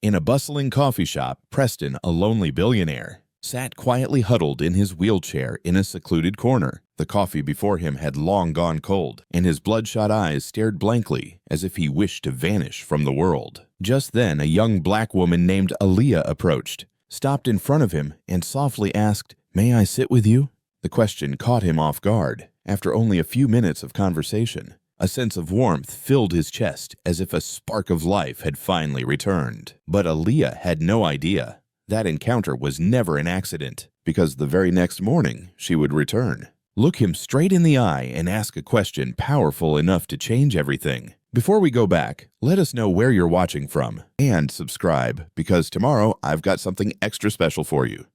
In a bustling coffee shop, Preston, a lonely billionaire, sat quietly huddled in his wheelchair in a secluded corner. The coffee before him had long gone cold, and his bloodshot eyes stared blankly as if he wished to vanish from the world. Just then, a young black woman named Aaliyah approached, stopped in front of him, and softly asked, "May I sit with you?" The question caught him off guard. After only a few minutes of conversation, a sense of warmth filled his chest as if a spark of life had finally returned. But Aaliyah had no idea. That encounter was never an accident, because the very next morning she would return. Look him straight in the eye and ask a question powerful enough to change everything. Before we go back, let us know where you're watching from, and subscribe, because tomorrow I've got something extra special for you.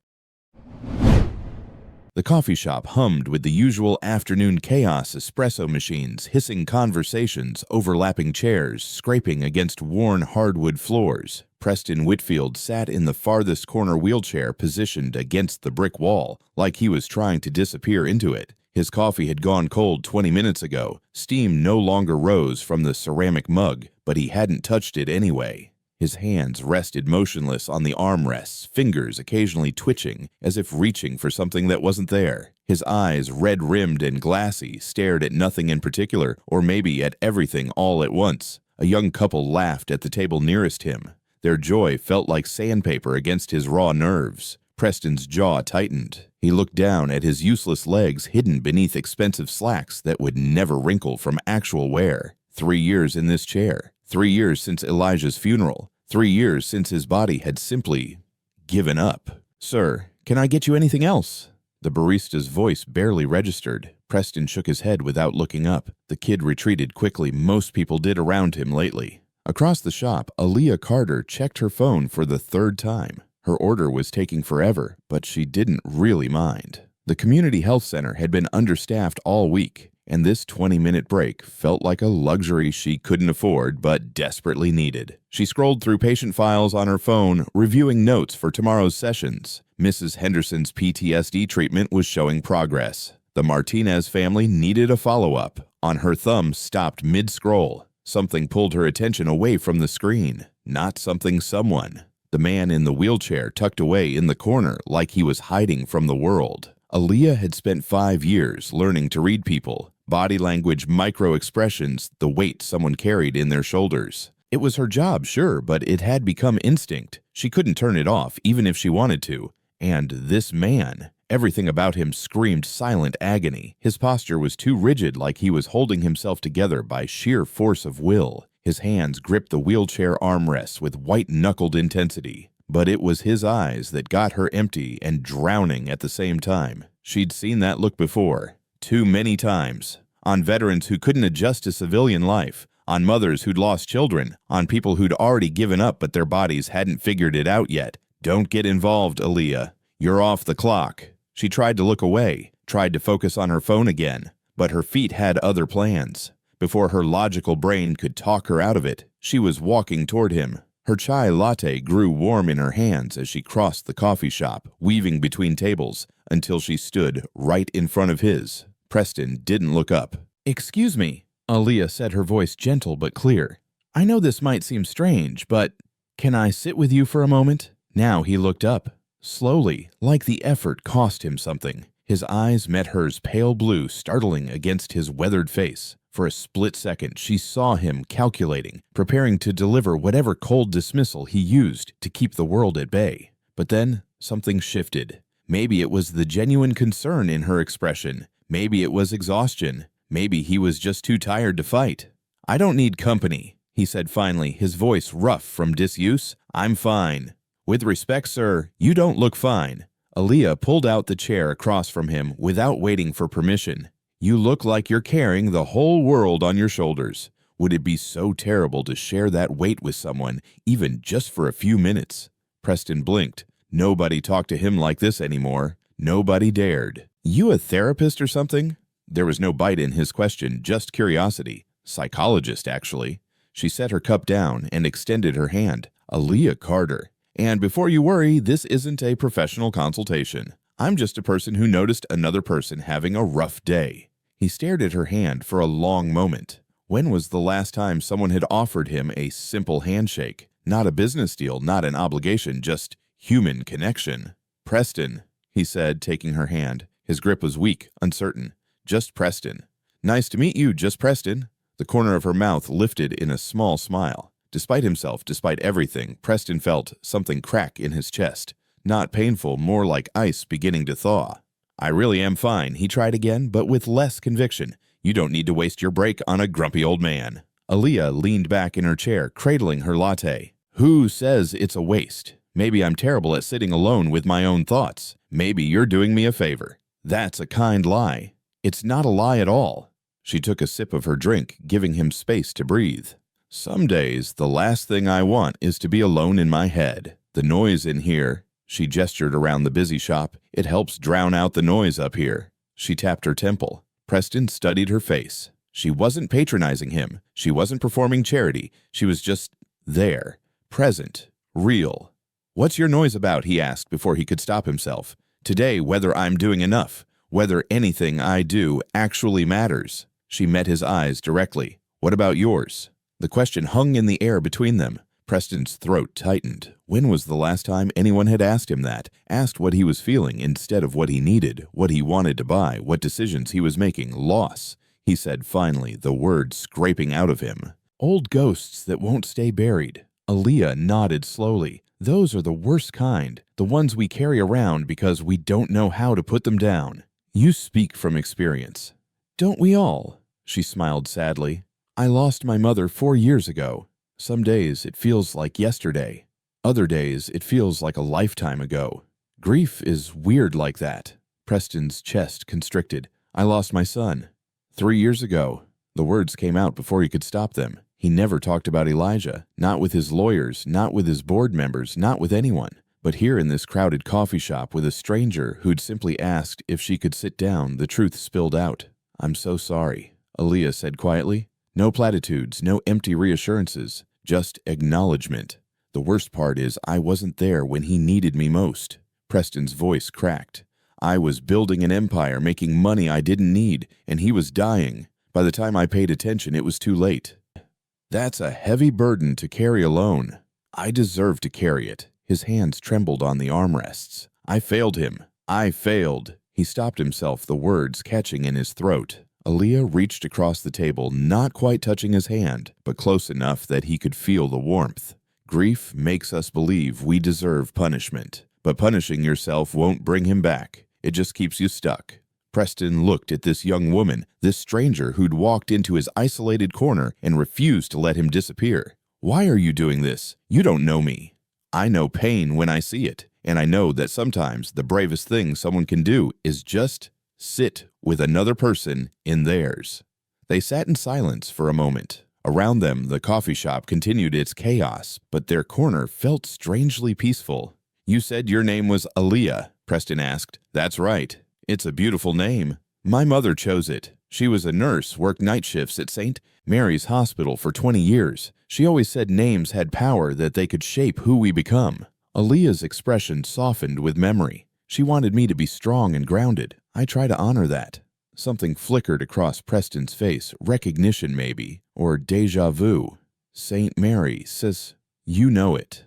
The coffee shop hummed with the usual afternoon chaos: espresso machines, hissing conversations, overlapping chairs, scraping against worn hardwood floors. Preston Whitfield sat in the farthest corner wheelchair positioned against the brick wall, like he was trying to disappear into it. His coffee had gone cold 20 minutes ago. Steam no longer rose from the ceramic mug, but he hadn't touched it anyway. His hands rested motionless on the armrests, fingers occasionally twitching as if reaching for something that wasn't there. His eyes, red-rimmed and glassy, stared at nothing in particular, or maybe at everything all at once. A young couple laughed at the table nearest him. Their joy felt like sandpaper against his raw nerves. Preston's jaw tightened. He looked down at his useless legs hidden beneath expensive slacks that would never wrinkle from actual wear. 3 years in this chair. 3 years since Elijah's funeral. 3 years since his body had simply given up. "Sir, can I get you anything else?" The barista's voice barely registered. Preston shook his head without looking up. The kid retreated quickly. Most people did around him lately. Across the shop, Aaliyah Carter checked her phone for the 3rd time. Her order was taking forever, but she didn't really mind. The community health center had been understaffed all week, and this 20-minute break felt like a luxury she couldn't afford but desperately needed. She scrolled through patient files on her phone, reviewing notes for tomorrow's sessions. Mrs. Henderson's PTSD treatment was showing progress. The Martinez family needed a follow-up. On her thumb stopped mid-scroll. Something pulled her attention away from the screen. Not something, someone. The man in the wheelchair tucked away in the corner like he was hiding from the world. Aaliyah had spent 5 years learning to read people. Body language, micro-expressions, the weight someone carried in their shoulders. It was her job, sure, but it had become instinct. She couldn't turn it off, even if she wanted to. And this man, everything about him screamed silent agony. His posture was too rigid, like he was holding himself together by sheer force of will. His hands gripped the wheelchair armrests with white-knuckled intensity. But it was his eyes that got her empty and drowning at the same time. She'd seen that look before. Too many times. On veterans who couldn't adjust to civilian life. On mothers who'd lost children. On people who'd already given up but their bodies hadn't figured it out yet. "Don't get involved, Aaliyah. You're off the clock." She tried to look away, tried to focus on her phone again, but her feet had other plans. Before her logical brain could talk her out of it, she was walking toward him. Her chai latte grew warm in her hands as she crossed the coffee shop, weaving between tables, until she stood right in front of his. Preston didn't look up. "Excuse me," Aaliyah said, her voice gentle but clear. "I know this might seem strange, but can I sit with you for a moment?" Now he looked up. Slowly, like the effort cost him something. His eyes met hers, pale blue, startling against his weathered face. For a split second, she saw him calculating, preparing to deliver whatever cold dismissal he used to keep the world at bay. But then, something shifted. Maybe it was the genuine concern in her expression. Maybe it was exhaustion. Maybe he was just too tired to fight. "I don't need company," he said finally, his voice rough from disuse. "I'm fine." "With respect, sir, you don't look fine." Aaliyah pulled out the chair across from him without waiting for permission. "You look like you're carrying the whole world on your shoulders. Would it be so terrible to share that weight with someone, even just for a few minutes?" Preston blinked. Nobody talked to him like this anymore. Nobody dared. "You a therapist or something?" There was no bite in his question, just curiosity. Psychologist, actually. She set her cup down and extended her hand. "Aaliyah Carter. And before you worry, this isn't a professional consultation. I'm just a person who noticed another person having a rough day." He stared at her hand for a long moment. When was the last time someone had offered him a simple handshake? Not a business deal, not an obligation, just human connection. Preston, he said, taking her hand. His grip was weak, uncertain. Just Preston. Nice to meet you, just Preston. The corner of her mouth lifted in a small smile. Despite himself, despite everything, Preston felt something crack in his chest. Not painful, more like ice beginning to thaw. I really am fine, he tried again, but with less conviction. You don't need to waste your break on a grumpy old man. Aaliyah leaned back in her chair, cradling her latte. Who says it's a waste? Maybe I'm terrible at sitting alone with my own thoughts. Maybe you're doing me a favor. That's a kind lie. It's not a lie at all. She took a sip of her drink, giving him space to breathe. Some days, the last thing I want is to be alone in my head. The noise in here, she gestured around the busy shop, it helps drown out the noise up here. She tapped her temple. Preston studied her face. She wasn't patronizing him. She wasn't performing charity. She was just there, present, real. What's your noise about? He asked before he could stop himself. Today, whether I'm doing enough, whether anything I do actually matters. She met his eyes directly. What about yours? The question hung in the air between them. Preston's throat tightened. When was the last time anyone had asked him that? Asked what he was feeling instead of what he needed, what he wanted to buy, what decisions he was making. Loss, he said finally, the words scraping out of him. Old ghosts that won't stay buried. Aaliyah nodded slowly. Those are the worst kind, the ones we carry around because we don't know how to put them down. You speak from experience. Don't we all? She smiled sadly. I lost my mother 4 years ago. Some days it feels like yesterday. Other days it feels like a lifetime ago. Grief is weird like that. Preston's chest constricted. I lost my son 3 years ago. The words came out before he could stop them. He never talked about Elijah, not with his lawyers, not with his board members, not with anyone. But here in this crowded coffee shop with a stranger who'd simply asked if she could sit down, the truth spilled out. I'm so sorry, Aaliyah said quietly. No platitudes, no empty reassurances, just acknowledgement. The worst part is I wasn't there when he needed me most. Preston's voice cracked. I was building an empire, making money I didn't need, and he was dying. By the time I paid attention, it was too late. That's a heavy burden to carry alone. I deserve to carry it. His hands trembled on the armrests. I failed him. I failed. He stopped himself, the words catching in his throat. Aaliyah reached across the table, not quite touching his hand, but close enough that he could feel the warmth. Grief makes us believe we deserve punishment, but punishing yourself won't bring him back. It just keeps you stuck. Preston looked at this young woman, this stranger who'd walked into his isolated corner and refused to let him disappear. Why are you doing this? You don't know me. I know pain when I see it, and I know that sometimes the bravest thing someone can do is just sit with another person in theirs. They sat in silence for a moment. Around them, the coffee shop continued its chaos, but their corner felt strangely peaceful. You said your name was Aaliyah, Preston asked. That's right. It's a beautiful name. My mother chose it. She was a nurse, worked night shifts at St. Mary's Hospital for 20 years. She always said names had power, that they could shape who we become. Aaliyah's expression softened with memory. She wanted me to be strong and grounded. I try to honor that. Something flickered across Preston's face, recognition maybe, or déjà vu. St. Mary says, you know it.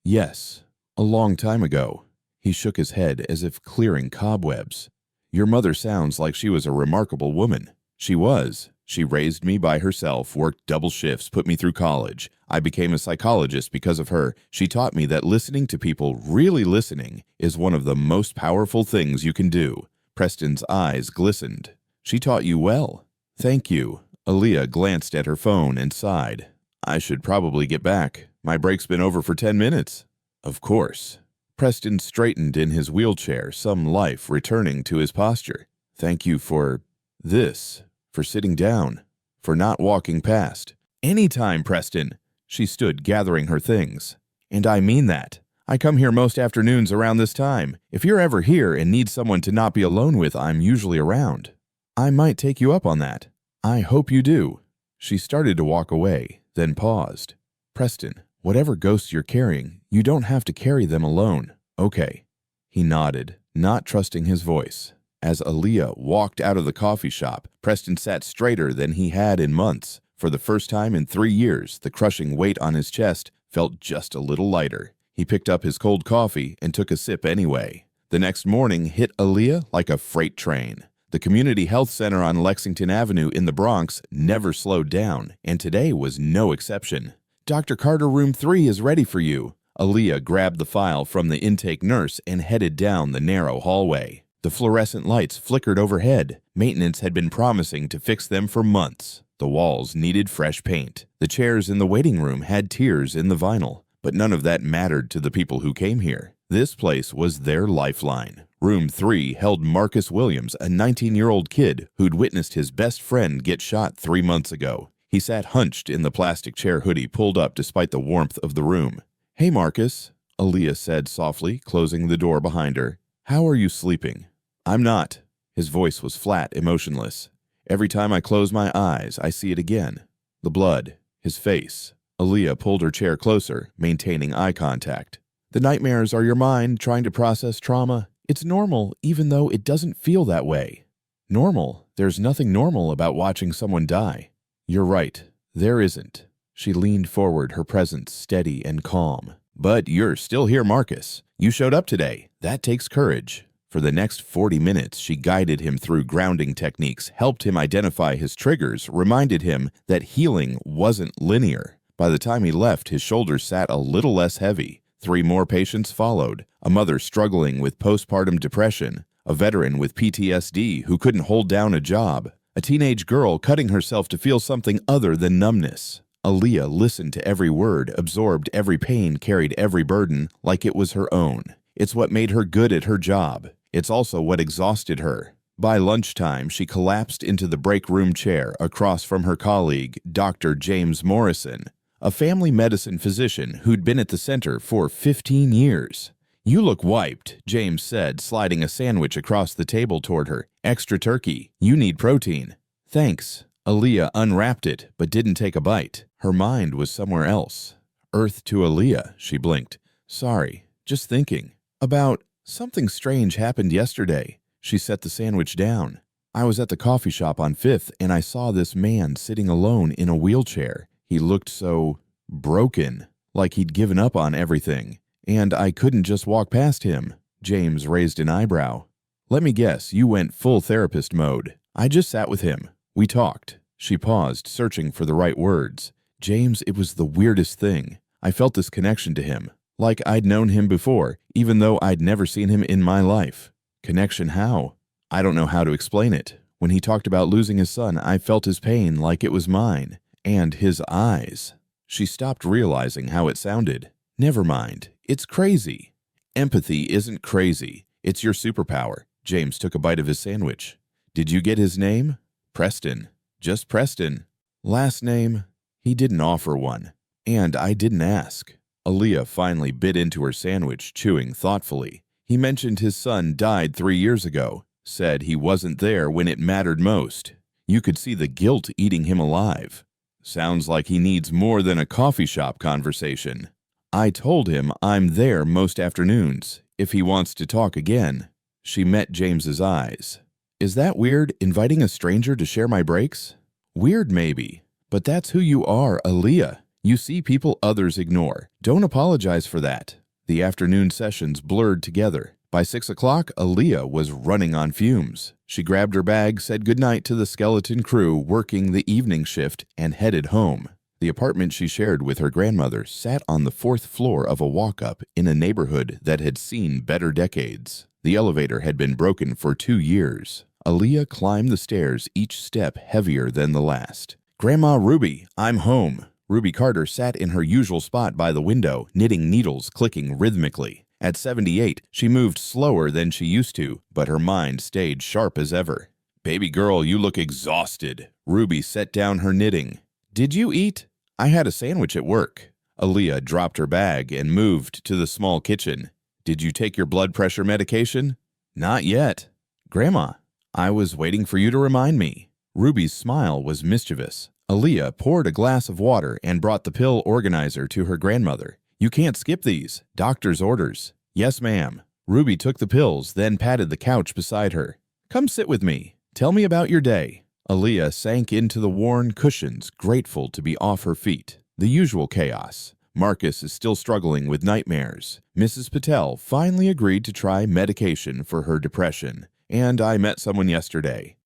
Yes, a long time ago. He shook his head as if clearing cobwebs. Your mother sounds like she was a remarkable woman. She was. She raised me by herself, worked double shifts, put me through college. I became a psychologist because of her. She taught me that listening to people, really listening, is one of the most powerful things you can do. Preston's eyes glistened. She taught you well. Thank you. Aaliyah glanced at her phone and sighed. I should probably get back. My break's been over for 10 minutes. Of course. Preston straightened in his wheelchair, some life returning to his posture. Thank you for this, for sitting down, for not walking past. Anytime, Preston. She stood gathering her things. And I mean that. I come here most afternoons around this time. If you're ever here and need someone to not be alone with, I'm usually around. I might take you up on that. I hope you do. She started to walk away, then paused. Preston, whatever ghosts you're carrying, you don't have to carry them alone. Okay. He nodded, not trusting his voice. As Aaliyah walked out of the coffee shop, Preston sat straighter than he had in months. For the first time in 3 years, the crushing weight on his chest felt just a little lighter. He picked up his cold coffee and took a sip anyway. The next morning hit Aaliyah like a freight train. The community health center on Lexington Avenue in the Bronx never slowed down, and today was no exception. "Dr. Carter, room 3 is ready for you." Aaliyah grabbed the file from the intake nurse and headed down the narrow hallway. The fluorescent lights flickered overhead. Maintenance had been promising to fix them for months. The walls needed fresh paint. The chairs in the waiting room had tears in the vinyl, but none of that mattered to the people who came here. This place was their lifeline. Room 3 held Marcus Williams, a 19-year-old kid who'd witnessed his best friend get shot 3 months ago. He sat hunched in the plastic chair hoodie pulled up despite the warmth of the room. "Hey, Marcus," Aaliyah said softly, closing the door behind her. "How are you sleeping?" "I'm not." His voice was flat, emotionless. "Every time I close my eyes, I see it again. The blood, his face." Aaliyah pulled her chair closer, maintaining eye contact. "The nightmares are your mind trying to process trauma. It's normal, even though it doesn't feel that way." "Normal? There's nothing normal about watching someone die." "You're right. There isn't." She leaned forward, her presence steady and calm. "But you're still here, Marcus. You showed up today. That takes courage." For the next 40 minutes, she guided him through grounding techniques, helped him identify his triggers, reminded him that healing wasn't linear. By the time he left, his shoulders sat a little less heavy. 3 more patients followed: a mother struggling with postpartum depression, a veteran with PTSD who couldn't hold down a job, a teenage girl cutting herself to feel something other than numbness. Aaliyah listened to every word, absorbed every pain, carried every burden like it was her own. It's what made her good at her job. It's also what exhausted her. By lunchtime, she collapsed into the break room chair across from her colleague, Dr. James Morrison, a family medicine physician who'd been at the center for 15 years. "You look wiped," James said, sliding a sandwich across the table toward her. "Extra turkey. You need protein." "Thanks." Aaliyah unwrapped it, but didn't take a bite. Her mind was somewhere else. "Earth to Aaliyah," she blinked. "Sorry, just thinking about something strange happened yesterday." She set the sandwich down. "I was at the coffee shop on 5th, and I saw this man sitting alone in a wheelchair. He looked so broken, like he'd given up on everything. And I couldn't just walk past him." James raised an eyebrow. "Let me guess, you went full therapist mode." "I just sat with him. We talked." She paused, searching for the right words. "James, it was the weirdest thing. I felt this connection to him. Like I'd known him before, even though I'd never seen him in my life." "Connection how?" "I don't know how to explain it. When he talked about losing his son, I felt his pain like it was mine. And his eyes." She stopped, realizing how it sounded. "Never mind. It's crazy." "Empathy isn't crazy. It's your superpower." James took a bite of his sandwich. "Did you get his name?" "Preston. Just Preston." "Last name?" He didn't offer one. "And I didn't ask." Aaliyah finally bit into her sandwich, chewing thoughtfully. "He mentioned his son died 3 years ago. Said he wasn't there when it mattered most. You could see the guilt eating him alive. Sounds like he needs more than a coffee shop conversation." "I told him I'm there most afternoons, if he wants to talk again." She met James's eyes. "Is that weird, inviting a stranger to share my breaks?" "Weird maybe, but that's who you are, Aaliyah. You see people others ignore. Don't apologize for that." The afternoon sessions blurred together. By 6 o'clock, Aaliyah was running on fumes. She grabbed her bag, said goodnight to the skeleton crew working the evening shift, and headed home. The apartment she shared with her grandmother sat on the 4th floor of a walk-up in a neighborhood that had seen better decades. The elevator had been broken for 2 years. Aaliyah climbed the stairs, each step heavier than the last. "Grandma Ruby, I'm home." Ruby Carter sat in her usual spot by the window, knitting needles clicking rhythmically. At 78, she moved slower than she used to, but her mind stayed sharp as ever. "Baby girl, you look exhausted." Ruby set down her knitting. "Did you eat?" "I had a sandwich at work." Aaliyah dropped her bag and moved to the small kitchen. "Did you take your blood pressure medication?" "Not yet." "Grandma, I was waiting for you to remind me." Ruby's smile was mischievous. Aaliyah poured a glass of water and brought the pill organizer to her grandmother. "You can't skip these. Doctor's orders." "Yes, ma'am." Ruby took the pills, then patted the couch beside her. "Come sit with me. Tell me about your day." Aaliyah sank into the worn cushions, grateful to be off her feet. The usual chaos. Marcus is still struggling with nightmares. Mrs. Patel finally agreed to try medication for her depression. And I met someone yesterday.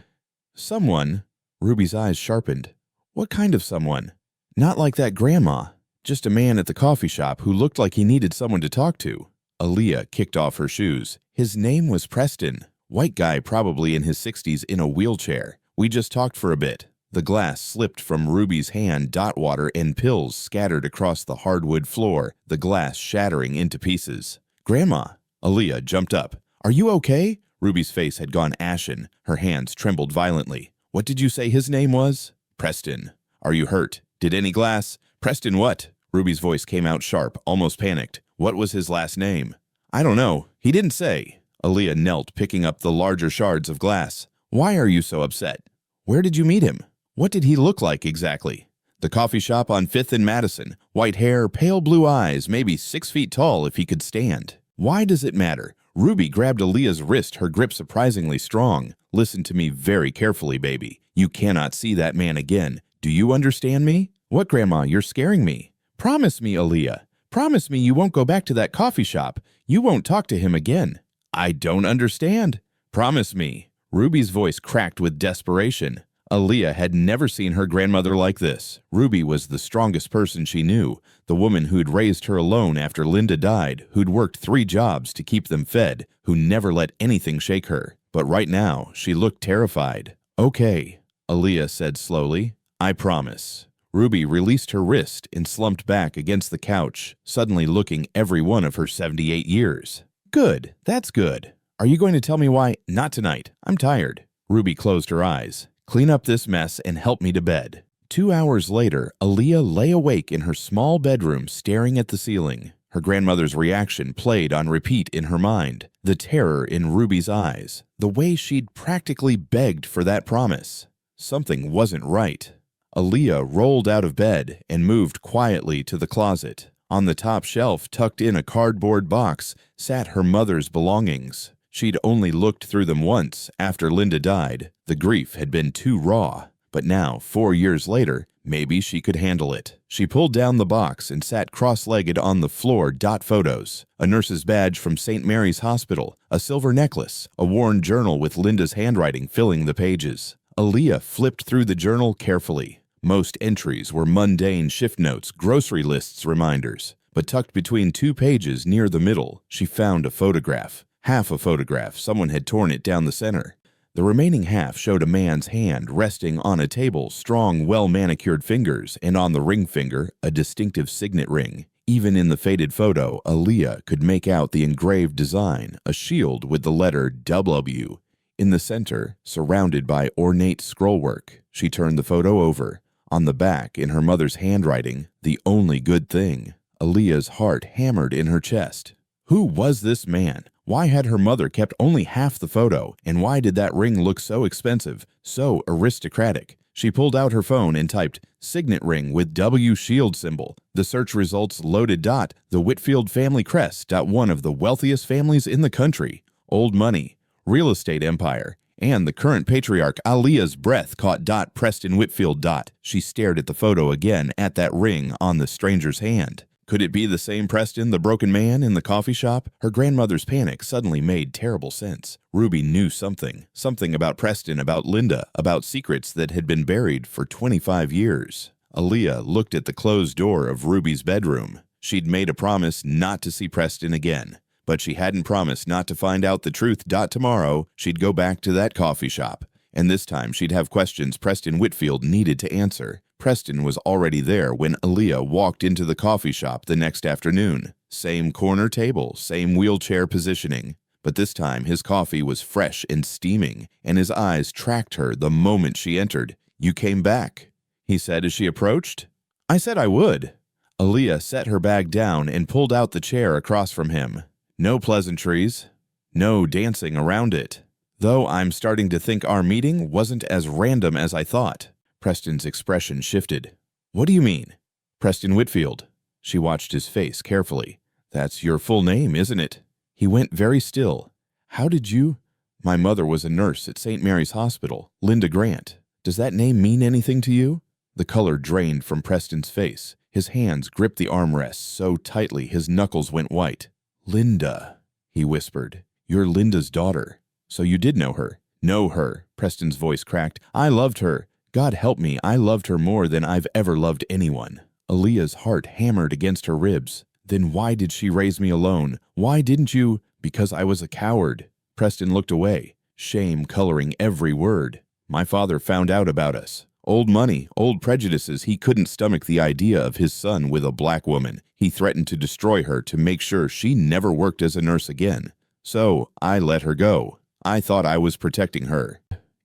Someone? Ruby's eyes sharpened. What kind of someone? Not like that grandma. Just a man at the coffee shop who looked like he needed someone to talk to. Aaliyah kicked off her shoes. His name was Preston. White guy, probably in his 60s, in a wheelchair. We just talked for a bit. The glass slipped from Ruby's hand, dot water and pills scattered across the hardwood floor, the glass shattering into pieces. Grandma! Aaliyah jumped up. Are you okay? Ruby's face had gone ashen. Her hands trembled violently. What did you say his name was? Preston. Are you hurt? Did any glass? Preston what? Ruby's voice came out sharp, almost panicked. What was his last name? I don't know. He didn't say. Aaliyah knelt, picking up the larger shards of glass. Why are you so upset? Where did you meet him? What did he look like exactly? The coffee shop on 5th and Madison. White hair, pale blue eyes, maybe 6 feet tall if he could stand. Why does it matter? Ruby grabbed Aaliyah's wrist, her grip surprisingly strong. Listen to me very carefully, baby. You cannot see that man again. Do you understand me? What, Grandma? You're scaring me. Promise me, Aaliyah. Promise me you won't go back to that coffee shop. You won't talk to him again. I don't understand. Promise me. Ruby's voice cracked with desperation. Aaliyah had never seen her grandmother like this. Ruby was the strongest person she knew, the woman who'd raised her alone after Linda died, who'd worked 3 jobs to keep them fed, who never let anything shake her. But right now, she looked terrified. Okay, Aaliyah said slowly. I promise. Ruby released her wrist and slumped back against the couch, suddenly looking every one of her 78 years. Good, that's good. Are you going to tell me why? Not tonight. I'm tired. Ruby closed her eyes. Clean up this mess and help me to bed. 2 hours later, Aaliyah lay awake in her small bedroom staring at the ceiling. Her grandmother's reaction played on repeat in her mind. The terror in Ruby's eyes. The way she'd practically begged for that promise. Something wasn't right. Aaliyah rolled out of bed and moved quietly to the closet. On the top shelf, tucked in a cardboard box, sat her mother's belongings. She'd only looked through them once after Linda died. The grief had been too raw. But now, 4 years later, maybe she could handle it. She pulled down the box and sat cross-legged on the floor. Photos. A nurse's badge from St. Mary's Hospital, a silver necklace, a worn journal with Linda's handwriting filling the pages. Aaliyah flipped through the journal carefully. Most entries were mundane shift notes, grocery lists reminders. But tucked between 2 pages near the middle, she found a photograph. Half a photograph, someone had torn it down the center. The remaining half showed a man's hand resting on a table, strong, well-manicured fingers, and on the ring finger, a distinctive signet ring. Even in the faded photo, Aaliyah could make out the engraved design, a shield with the letter W. In the center, surrounded by ornate scrollwork, she turned the photo over. On the back, in her mother's handwriting, the only good thing. Aaliyah's heart hammered in her chest. Who was this man? Why had her mother kept only half the photo, and why did that ring look so expensive, so aristocratic? She pulled out her phone and typed, "Signet ring with W shield symbol." The search results loaded. The Whitfield family crest. One of the wealthiest families in the country. Old money, real estate empire, and the current patriarch. Aaliyah's breath caught. Preston Whitfield. She stared at the photo again, at that ring on the stranger's hand. Could it be the same Preston, the broken man in the coffee shop? Her grandmother's panic suddenly made terrible sense. Ruby knew something. Something about Preston, about Linda, about secrets that had been buried for 25 years. Aaliyah looked at the closed door of Ruby's bedroom. She'd made a promise not to see Preston again. But she hadn't promised not to find out the truth. Tomorrow, she'd go back to that coffee shop. And this time, she'd have questions Preston Whitfield needed to answer. Preston was already there when Aaliyah walked into the coffee shop the next afternoon. Same corner table, same wheelchair positioning. But this time his coffee was fresh and steaming, and his eyes tracked her the moment she entered. "You came back," he said as she approached. "I said I would." Aaliyah set her bag down and pulled out the chair across from him. No pleasantries, no dancing around it. Though I'm starting to think our meeting wasn't as random as I thought. Preston's expression shifted. "What do you mean?" "Preston Whitfield." She watched his face carefully. "That's your full name, isn't it?" He went very still. "How did you—" "My mother was a nurse at St. Mary's Hospital, Linda Grant. Does that name mean anything to you?" The color drained from Preston's face. His hands gripped the armrests so tightly his knuckles went white. "Linda," he whispered. "You're Linda's daughter. So you did know her." "Know her," Preston's voice cracked. "I loved her. God help me, I loved her more than I've ever loved anyone." Aaliyah's heart hammered against her ribs. "Then why did she raise me alone? Why didn't you—" "Because I was a coward." Preston looked away, shame coloring every word. "My father found out about us. Old money, old prejudices. He couldn't stomach the idea of his son with a black woman. He threatened to destroy her to make sure she never worked as a nurse again. So I let her go. I thought I was protecting her."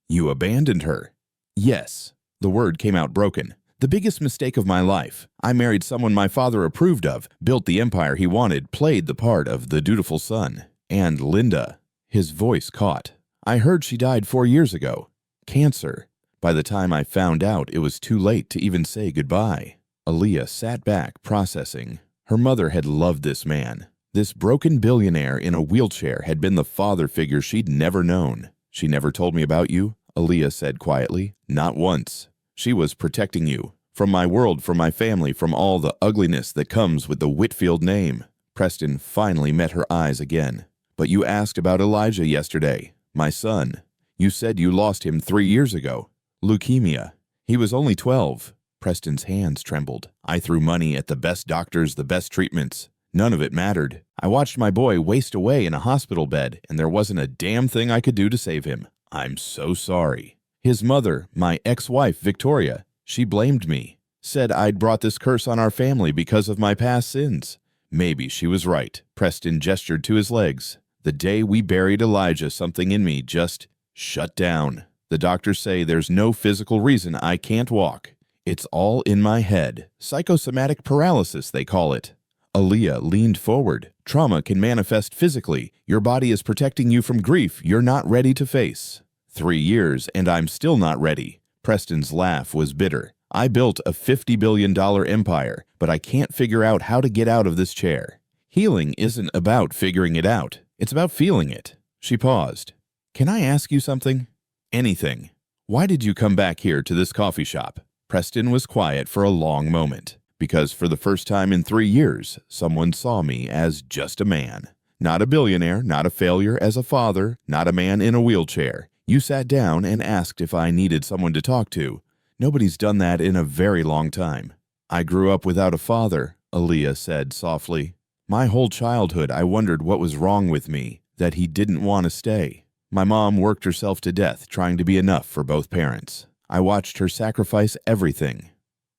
"You abandoned her?" "Yes." The word came out broken. "The biggest mistake of my life. I married someone my father approved of, built the empire he wanted, played the part of the dutiful son. And Linda." His voice caught. "I heard she died 4 years ago. Cancer. By the time I found out, it was too late to even say goodbye." Aaliyah sat back, processing. Her mother had loved this man. This broken billionaire in a wheelchair had been the father figure she'd never known. "She never told me about you," Aaliyah said quietly. "Not once. She was protecting you. From my world, from my family, from all the ugliness that comes with the Whitfield name." Preston finally met her eyes again. "But you asked about Elijah yesterday. My son. You said you lost him 3 years ago. Leukemia. He was only 12. Preston's hands trembled. "I threw money at the best doctors, the best treatments. None of it mattered. I watched my boy waste away in a hospital bed, and there wasn't a damn thing I could do to save him. I'm so sorry." His mother, my ex-wife, Victoria, she blamed me. Said I'd brought this curse on our family because of my past sins. Maybe she was right. Preston gestured to his legs. "The day we buried Elijah, something in me just shut down. The doctors say there's no physical reason I can't walk. It's all in my head. Psychosomatic paralysis, they call it." Aaliyah leaned forward. "Trauma can manifest physically. Your body is protecting you from grief you're not ready to face." 3 years, and I'm still not ready. Preston's laugh was bitter. "I built a $50 billion empire, but I can't figure out how to get out of this chair." "Healing isn't about figuring it out. It's about feeling it." She paused. "Can I ask you something?" "Anything." "Why did you come back here to this coffee shop?" Preston was quiet for a long moment. "Because for the first time in 3 years, someone saw me as just a man. Not a billionaire, not a failure as a father, not a man in a wheelchair. You sat down and asked if I needed someone to talk to. Nobody's done that in a very long time." "I grew up without a father," Aaliyah said softly. "My whole childhood I wondered what was wrong with me, that he didn't want to stay. My mom worked herself to death trying to be enough for both parents. I watched her sacrifice everything.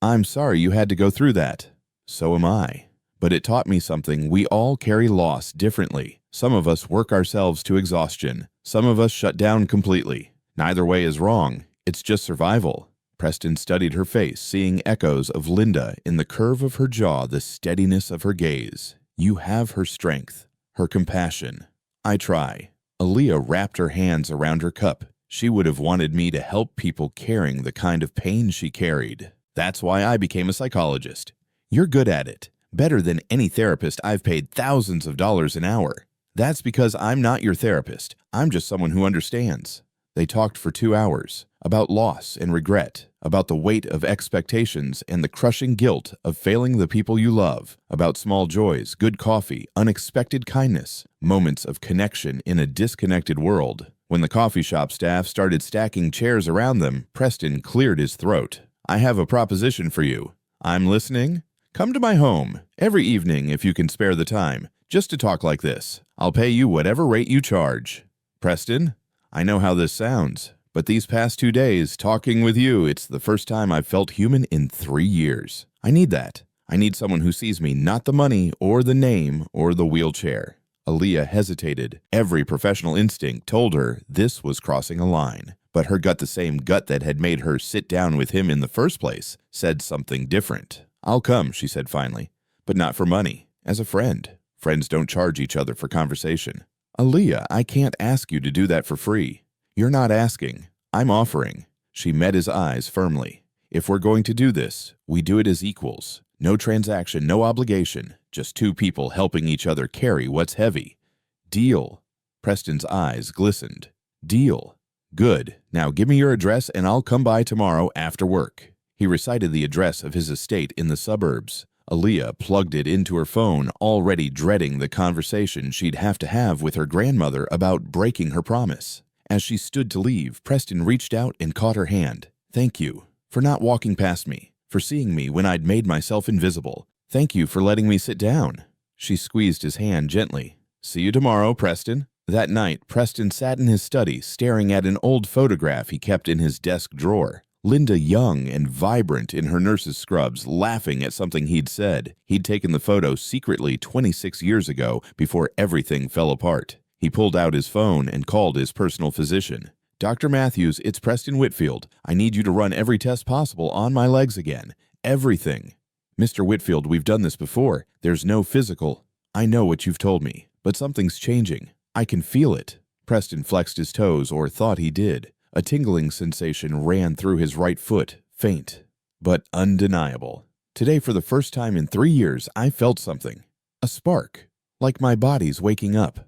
I'm sorry you had to go through that. So am I. But it taught me something. We all carry loss differently. Some of us work ourselves to exhaustion. Some of us shut down completely. Neither way is wrong. It's just survival." Preston studied her face, seeing echoes of Linda in the curve of her jaw, the steadiness of her gaze. "You have her strength, her compassion. I try." Aaliyah wrapped her hands around her cup. She would have wanted me to help people carrying the kind of pain she carried. That's why I became a psychologist. You're good at it. Better than any therapist. I've paid thousands of dollars an hour. That's because I'm not your therapist. I'm just someone who understands. They talked for 2 hours about loss and regret, about the weight of expectations and the crushing guilt of failing the people you love, about small joys, good coffee, unexpected kindness, moments of connection in a disconnected world. When the coffee shop staff started stacking chairs around them, Preston cleared his throat. "I have a proposition for you. I'm listening. Come to my home every evening if you can spare the time, just to talk like this. I'll pay you whatever rate you charge." "Preston, I know how this sounds, but these past 2 days, talking with you, it's the first time I've felt human in 3 years. I need that. I need someone who sees me, not the money or the name or the wheelchair." Aaliyah hesitated. Every professional instinct told her this was crossing a line. But her gut, the same gut that had made her sit down with him in the first place, said something different. "I'll come," she said finally, "but not for money. As a friend. Friends don't charge each other for conversation." "Aaliyah, I can't ask you to do that for free." "You're not asking. I'm offering." She met his eyes firmly. "If we're going to do this, we do it as equals. No transaction, no obligation. Just 2 people helping each other carry what's heavy. Deal." Preston's eyes glistened. "Deal." Good. Now give me your address and I'll come by tomorrow after work. He recited the address of his estate in the suburbs. Aaliyah plugged it into her phone, already dreading the conversation she'd have to have with her grandmother about breaking her promise. As she stood to leave, Preston reached out and caught her hand. Thank you for not walking past me, for seeing me when I'd made myself invisible. Thank you for letting me sit down. She squeezed his hand gently. See you tomorrow, Preston. That night, Preston sat in his study, staring at an old photograph he kept in his desk drawer. Linda, young and vibrant in her nurse's scrubs, laughing at something he'd said. He'd taken the photo secretly 26 years ago before everything fell apart. He pulled out his phone and called his personal physician. Dr. Matthews, it's Preston Whitfield. I need you to run every test possible on my legs again. Everything. Mr. Whitfield, we've done this before. There's no physical. I know what you've told me, but something's changing. I can feel it. Preston flexed his toes, or thought he did. A tingling sensation ran through his right foot, faint, but undeniable. Today, for the first time in 3 years, I felt something. A spark, like my body's waking up.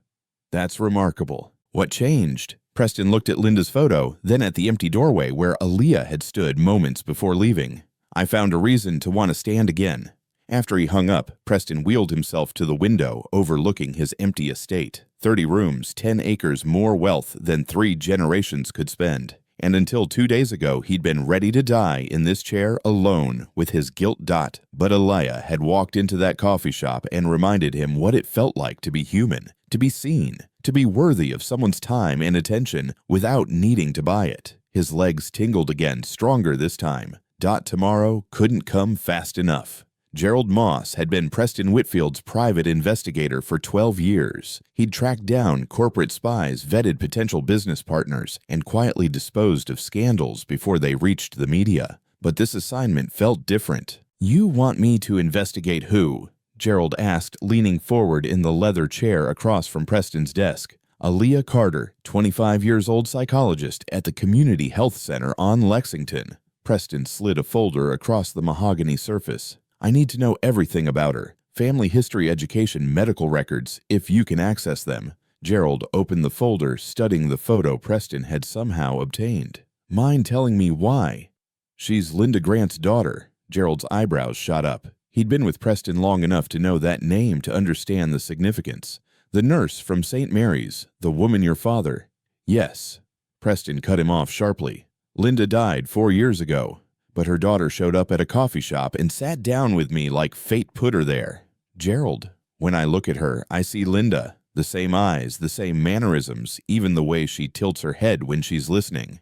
That's remarkable. What changed? Preston looked at Linda's photo, then at the empty doorway where Aaliyah had stood moments before leaving. I found a reason to want to stand again. After he hung up, Preston wheeled himself to the window overlooking his empty estate. 30 rooms, 10 acres, more wealth than 3 generations could spend. And until 2 days ago, he'd been ready to die in this chair alone with his guilt dot. But Aaliyah had walked into that coffee shop and reminded him what it felt like to be human, to be seen, to be worthy of someone's time and attention without needing to buy it. His legs tingled again, stronger this time. Dot tomorrow couldn't come fast enough. Gerald Moss had been Preston Whitfield's private investigator for 12 years. He'd tracked down corporate spies, vetted potential business partners, and quietly disposed of scandals before they reached the media. But this assignment felt different. You want me to investigate who? Gerald asked, leaning forward in the leather chair across from Preston's desk. Aaliyah Carter, 25-year-old psychologist at the Community Health Center on Lexington. Preston slid a folder across the mahogany surface. I need to know everything about her. Family history, education, medical records, if you can access them. Gerald opened the folder, studying the photo Preston had somehow obtained. Mind telling me why? She's Linda Grant's daughter. Gerald's eyebrows shot up. He'd been with Preston long enough to know that name to understand the significance. The nurse from St. Mary's, the woman your father. Yes. Preston cut him off sharply. Linda died 4 years ago. But her daughter showed up at a coffee shop and sat down with me like fate put her there. Gerald, when I look at her, I see Linda. The same eyes, the same mannerisms, even the way she tilts her head when she's listening.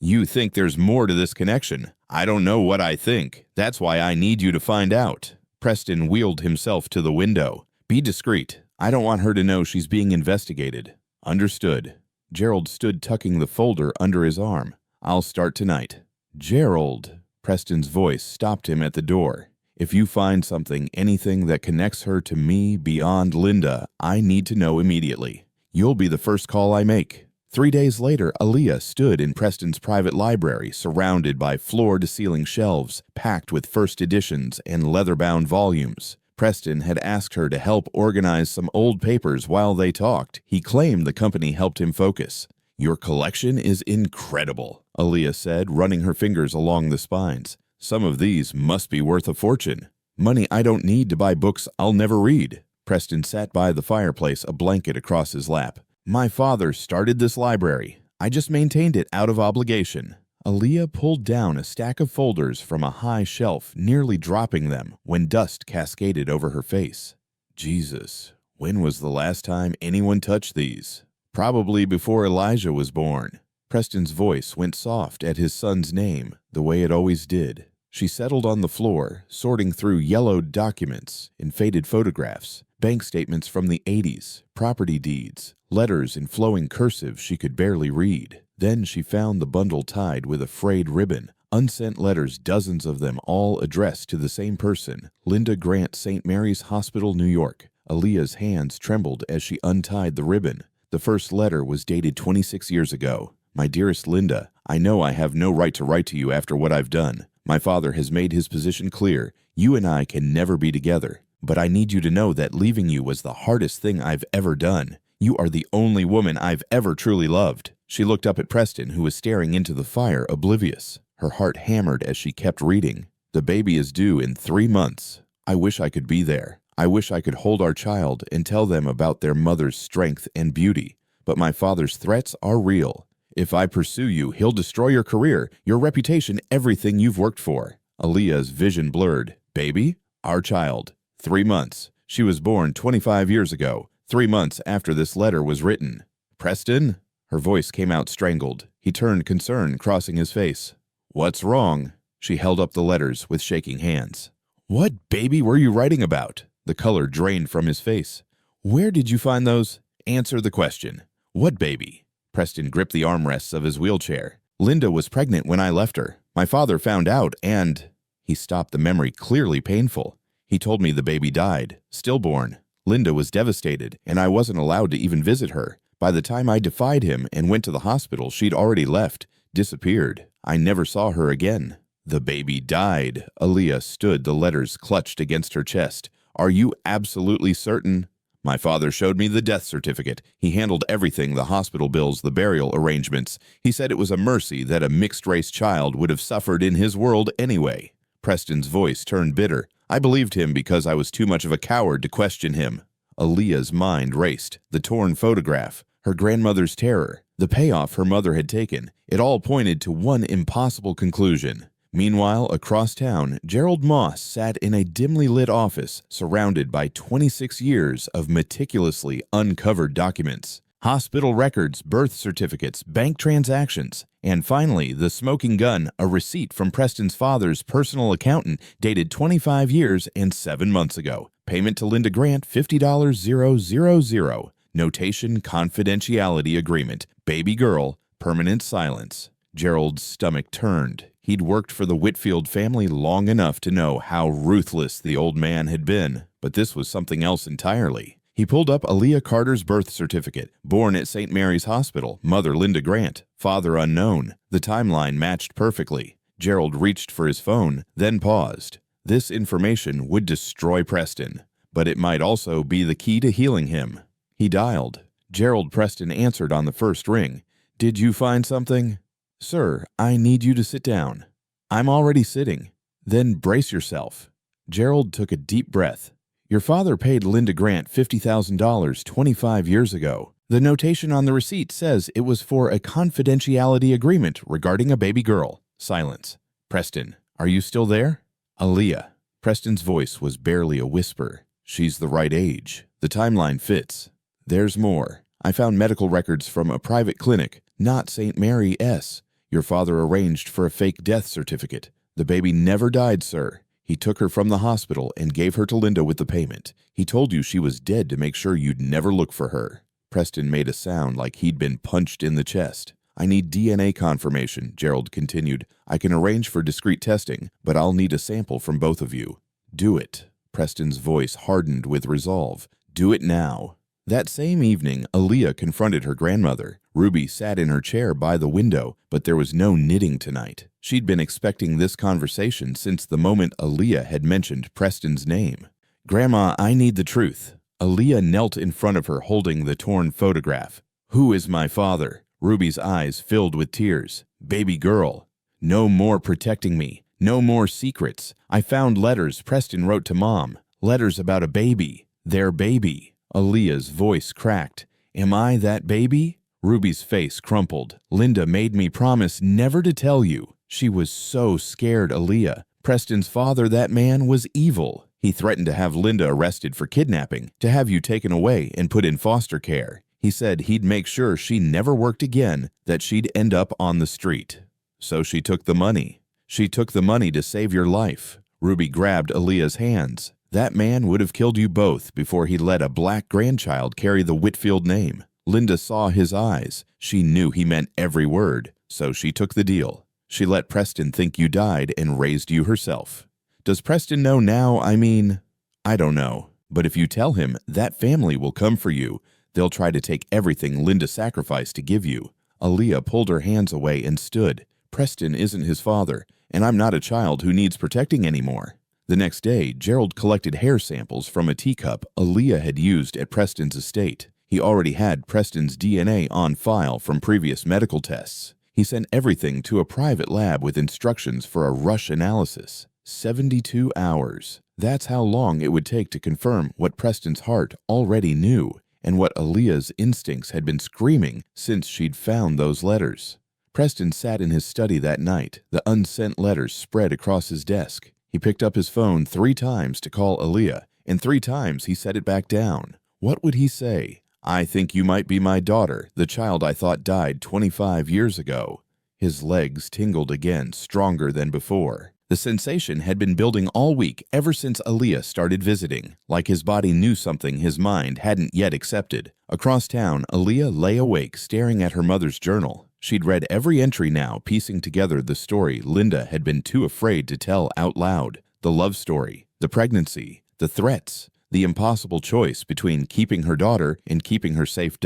You think there's more to this connection? I don't know what I think. That's why I need you to find out. Preston wheeled himself to the window. Be discreet. I don't want her to know she's being investigated. Understood. Gerald stood tucking the folder under his arm. I'll start tonight. Gerald. Preston's voice stopped him at the door. If you find something, anything that connects her to me beyond Linda, I need to know immediately. You'll be the first call I make. 3 days later, Aaliyah stood in Preston's private library, surrounded by floor-to-ceiling shelves, packed with first editions and leather-bound volumes. Preston had asked her to help organize some old papers while they talked. He claimed the company helped him focus. Your collection is incredible, Aaliyah said, running her fingers along the spines. Some of these must be worth a fortune. Money I don't need to buy books I'll never read. Preston sat by the fireplace, a blanket across his lap. My father started this library. I just maintained it out of obligation. Aaliyah pulled down a stack of folders from a high shelf, nearly dropping them when dust cascaded over her face. Jesus, when was the last time anyone touched these? Probably before Elijah was born. Preston's voice went soft at his son's name, the way it always did. She settled on the floor, sorting through yellowed documents and faded photographs, bank statements from the 80s, property deeds, letters in flowing cursive she could barely read. Then she found the bundle tied with a frayed ribbon, unsent letters, dozens of them, all addressed to the same person, Linda Grant, St. Mary's Hospital, New York. Aaliyah's hands trembled as she untied the ribbon. The first letter was dated 26 years ago. My dearest Linda, I know I have no right to write to you after what I've done. My father has made his position clear. You and I can never be together. But I need you to know that leaving you was the hardest thing I've ever done. You are the only woman I've ever truly loved. She looked up at Preston, who was staring into the fire, oblivious. Her heart hammered as she kept reading. The baby is due in 3 months. I wish I could be there. I wish I could hold our child and tell them about their mother's strength and beauty. But my father's threats are real. If I pursue you, he'll destroy your career, your reputation, everything you've worked for. Aaliyah's vision blurred. Baby? Our child. 3 months. She was born 25 years ago, 3 months after this letter was written. Preston? Her voice came out strangled. He turned, concern crossing his face. What's wrong? She held up the letters with shaking hands. What baby were you writing about? The color drained from his face. Where did you find those? Answer the question. What baby? Preston gripped the armrests of his wheelchair. Linda was pregnant when I left her. My father found out and... He stopped, the memory clearly painful. He told me the baby died, stillborn. Linda was devastated, and I wasn't allowed to even visit her. By the time I defied him and went to the hospital, she'd already left, disappeared. I never saw her again. The baby died. Aaliyah stood, the letters clutched against her chest. Are you absolutely certain? My father showed me the death certificate. He handled everything, the hospital bills, the burial arrangements. He said it was a mercy that a mixed-race child would have suffered in his world anyway. Preston's voice turned bitter. I believed him because I was too much of a coward to question him. Aaliyah's mind raced. The torn photograph, her grandmother's terror, the payoff her mother had taken. It all pointed to one impossible conclusion. Meanwhile, across town, Gerald Moss sat in a dimly lit office surrounded by 26 years of meticulously uncovered documents. Hospital records, birth certificates, bank transactions, and finally, the smoking gun, a receipt from Preston's father's personal accountant dated 25 years and 7 months ago. Payment to Linda Grant, $50,000. Notation, confidentiality agreement. Baby girl, permanent silence. Gerald's stomach turned. He'd worked for the Whitfield family long enough to know how ruthless the old man had been, but this was something else entirely. He pulled up Aaliyah Carter's birth certificate, born at St. Mary's Hospital, mother Linda Grant, father unknown. The timeline matched perfectly. Gerald reached for his phone, then paused. This information would destroy Preston, but it might also be the key to healing him. He dialed. Gerald Preston answered on the first ring. Did you find something? Sir, I need you to sit down. I'm already sitting. Then brace yourself. Gerald took a deep breath. Your father paid Linda Grant $50,000 25 years ago. The notation on the receipt says it was for a confidentiality agreement regarding a baby girl. Silence. Preston, are you still there? Aaliyah. Preston's voice was barely a whisper. She's the right age. The timeline fits. There's more. I found medical records from a private clinic, not St. Mary S. Your father arranged for a fake death certificate. The baby never died, sir. He took her from the hospital and gave her to Linda with the payment. He told you she was dead to make sure you'd never look for her. Preston made a sound like he'd been punched in the chest. I need DNA confirmation, Gerald continued. I can arrange for discreet testing, but I'll need a sample from both of you. Do it. Preston's voice hardened with resolve. Do it now. That same evening, Aaliyah confronted her grandmother. Ruby sat in her chair by the window, but there was no knitting tonight. She'd been expecting this conversation since the moment Aaliyah had mentioned Preston's name. Grandma, I need the truth. Aaliyah knelt in front of her holding the torn photograph. Who is my father? Ruby's eyes filled with tears. Baby girl. No more protecting me. No more secrets. I found letters Preston wrote to Mom. Letters about a baby. Their baby. Aaliyah's voice cracked. Am I that baby? Ruby's face crumpled. Linda made me promise never to tell you. She was so scared, Aaliyah. Preston's father, that man, was evil. He threatened to have Linda arrested for kidnapping, to have you taken away and put in foster care. He said he'd make sure she never worked again, that she'd end up on the street. So she took the money. She took the money to save your life. Ruby grabbed Aaliyah's hands. That man would have killed you both before he let a black grandchild carry the Whitfield name. Linda saw his eyes. She knew he meant every word, so she took the deal. She let Preston think you died and raised you herself. Does Preston know now? I don't know. But if you tell him, that family will come for you. They'll try to take everything Linda sacrificed to give you. Aaliyah pulled her hands away and stood. Preston isn't his father, and I'm not a child who needs protecting anymore. The next day, Gerald collected hair samples from a teacup Aaliyah had used at Preston's estate. He He already had Preston's DNA on file from previous medical tests. He sent everything to a private lab with instructions for a rush analysis. 72 hours. That's how long it would take to confirm what Preston's heart already knew and what Aaliyah's instincts had been screaming since she'd found those letters. Preston sat in his study that night, the unsent letters spread across his desk. He picked up his phone 3 times to call Aaliyah, and 3 times he set it back down. What would he say? "I think you might be my daughter, the child I thought died 25 years ago." His legs tingled again, stronger than before. The sensation had been building all week ever since Aaliyah started visiting, like his body knew something his mind hadn't yet accepted. Across town, Aaliyah lay awake staring at her mother's journal. She'd read every entry now, piecing together the story Linda had been too afraid to tell out loud. The love story, the pregnancy, the threats, the impossible choice between keeping her daughter and keeping her safe.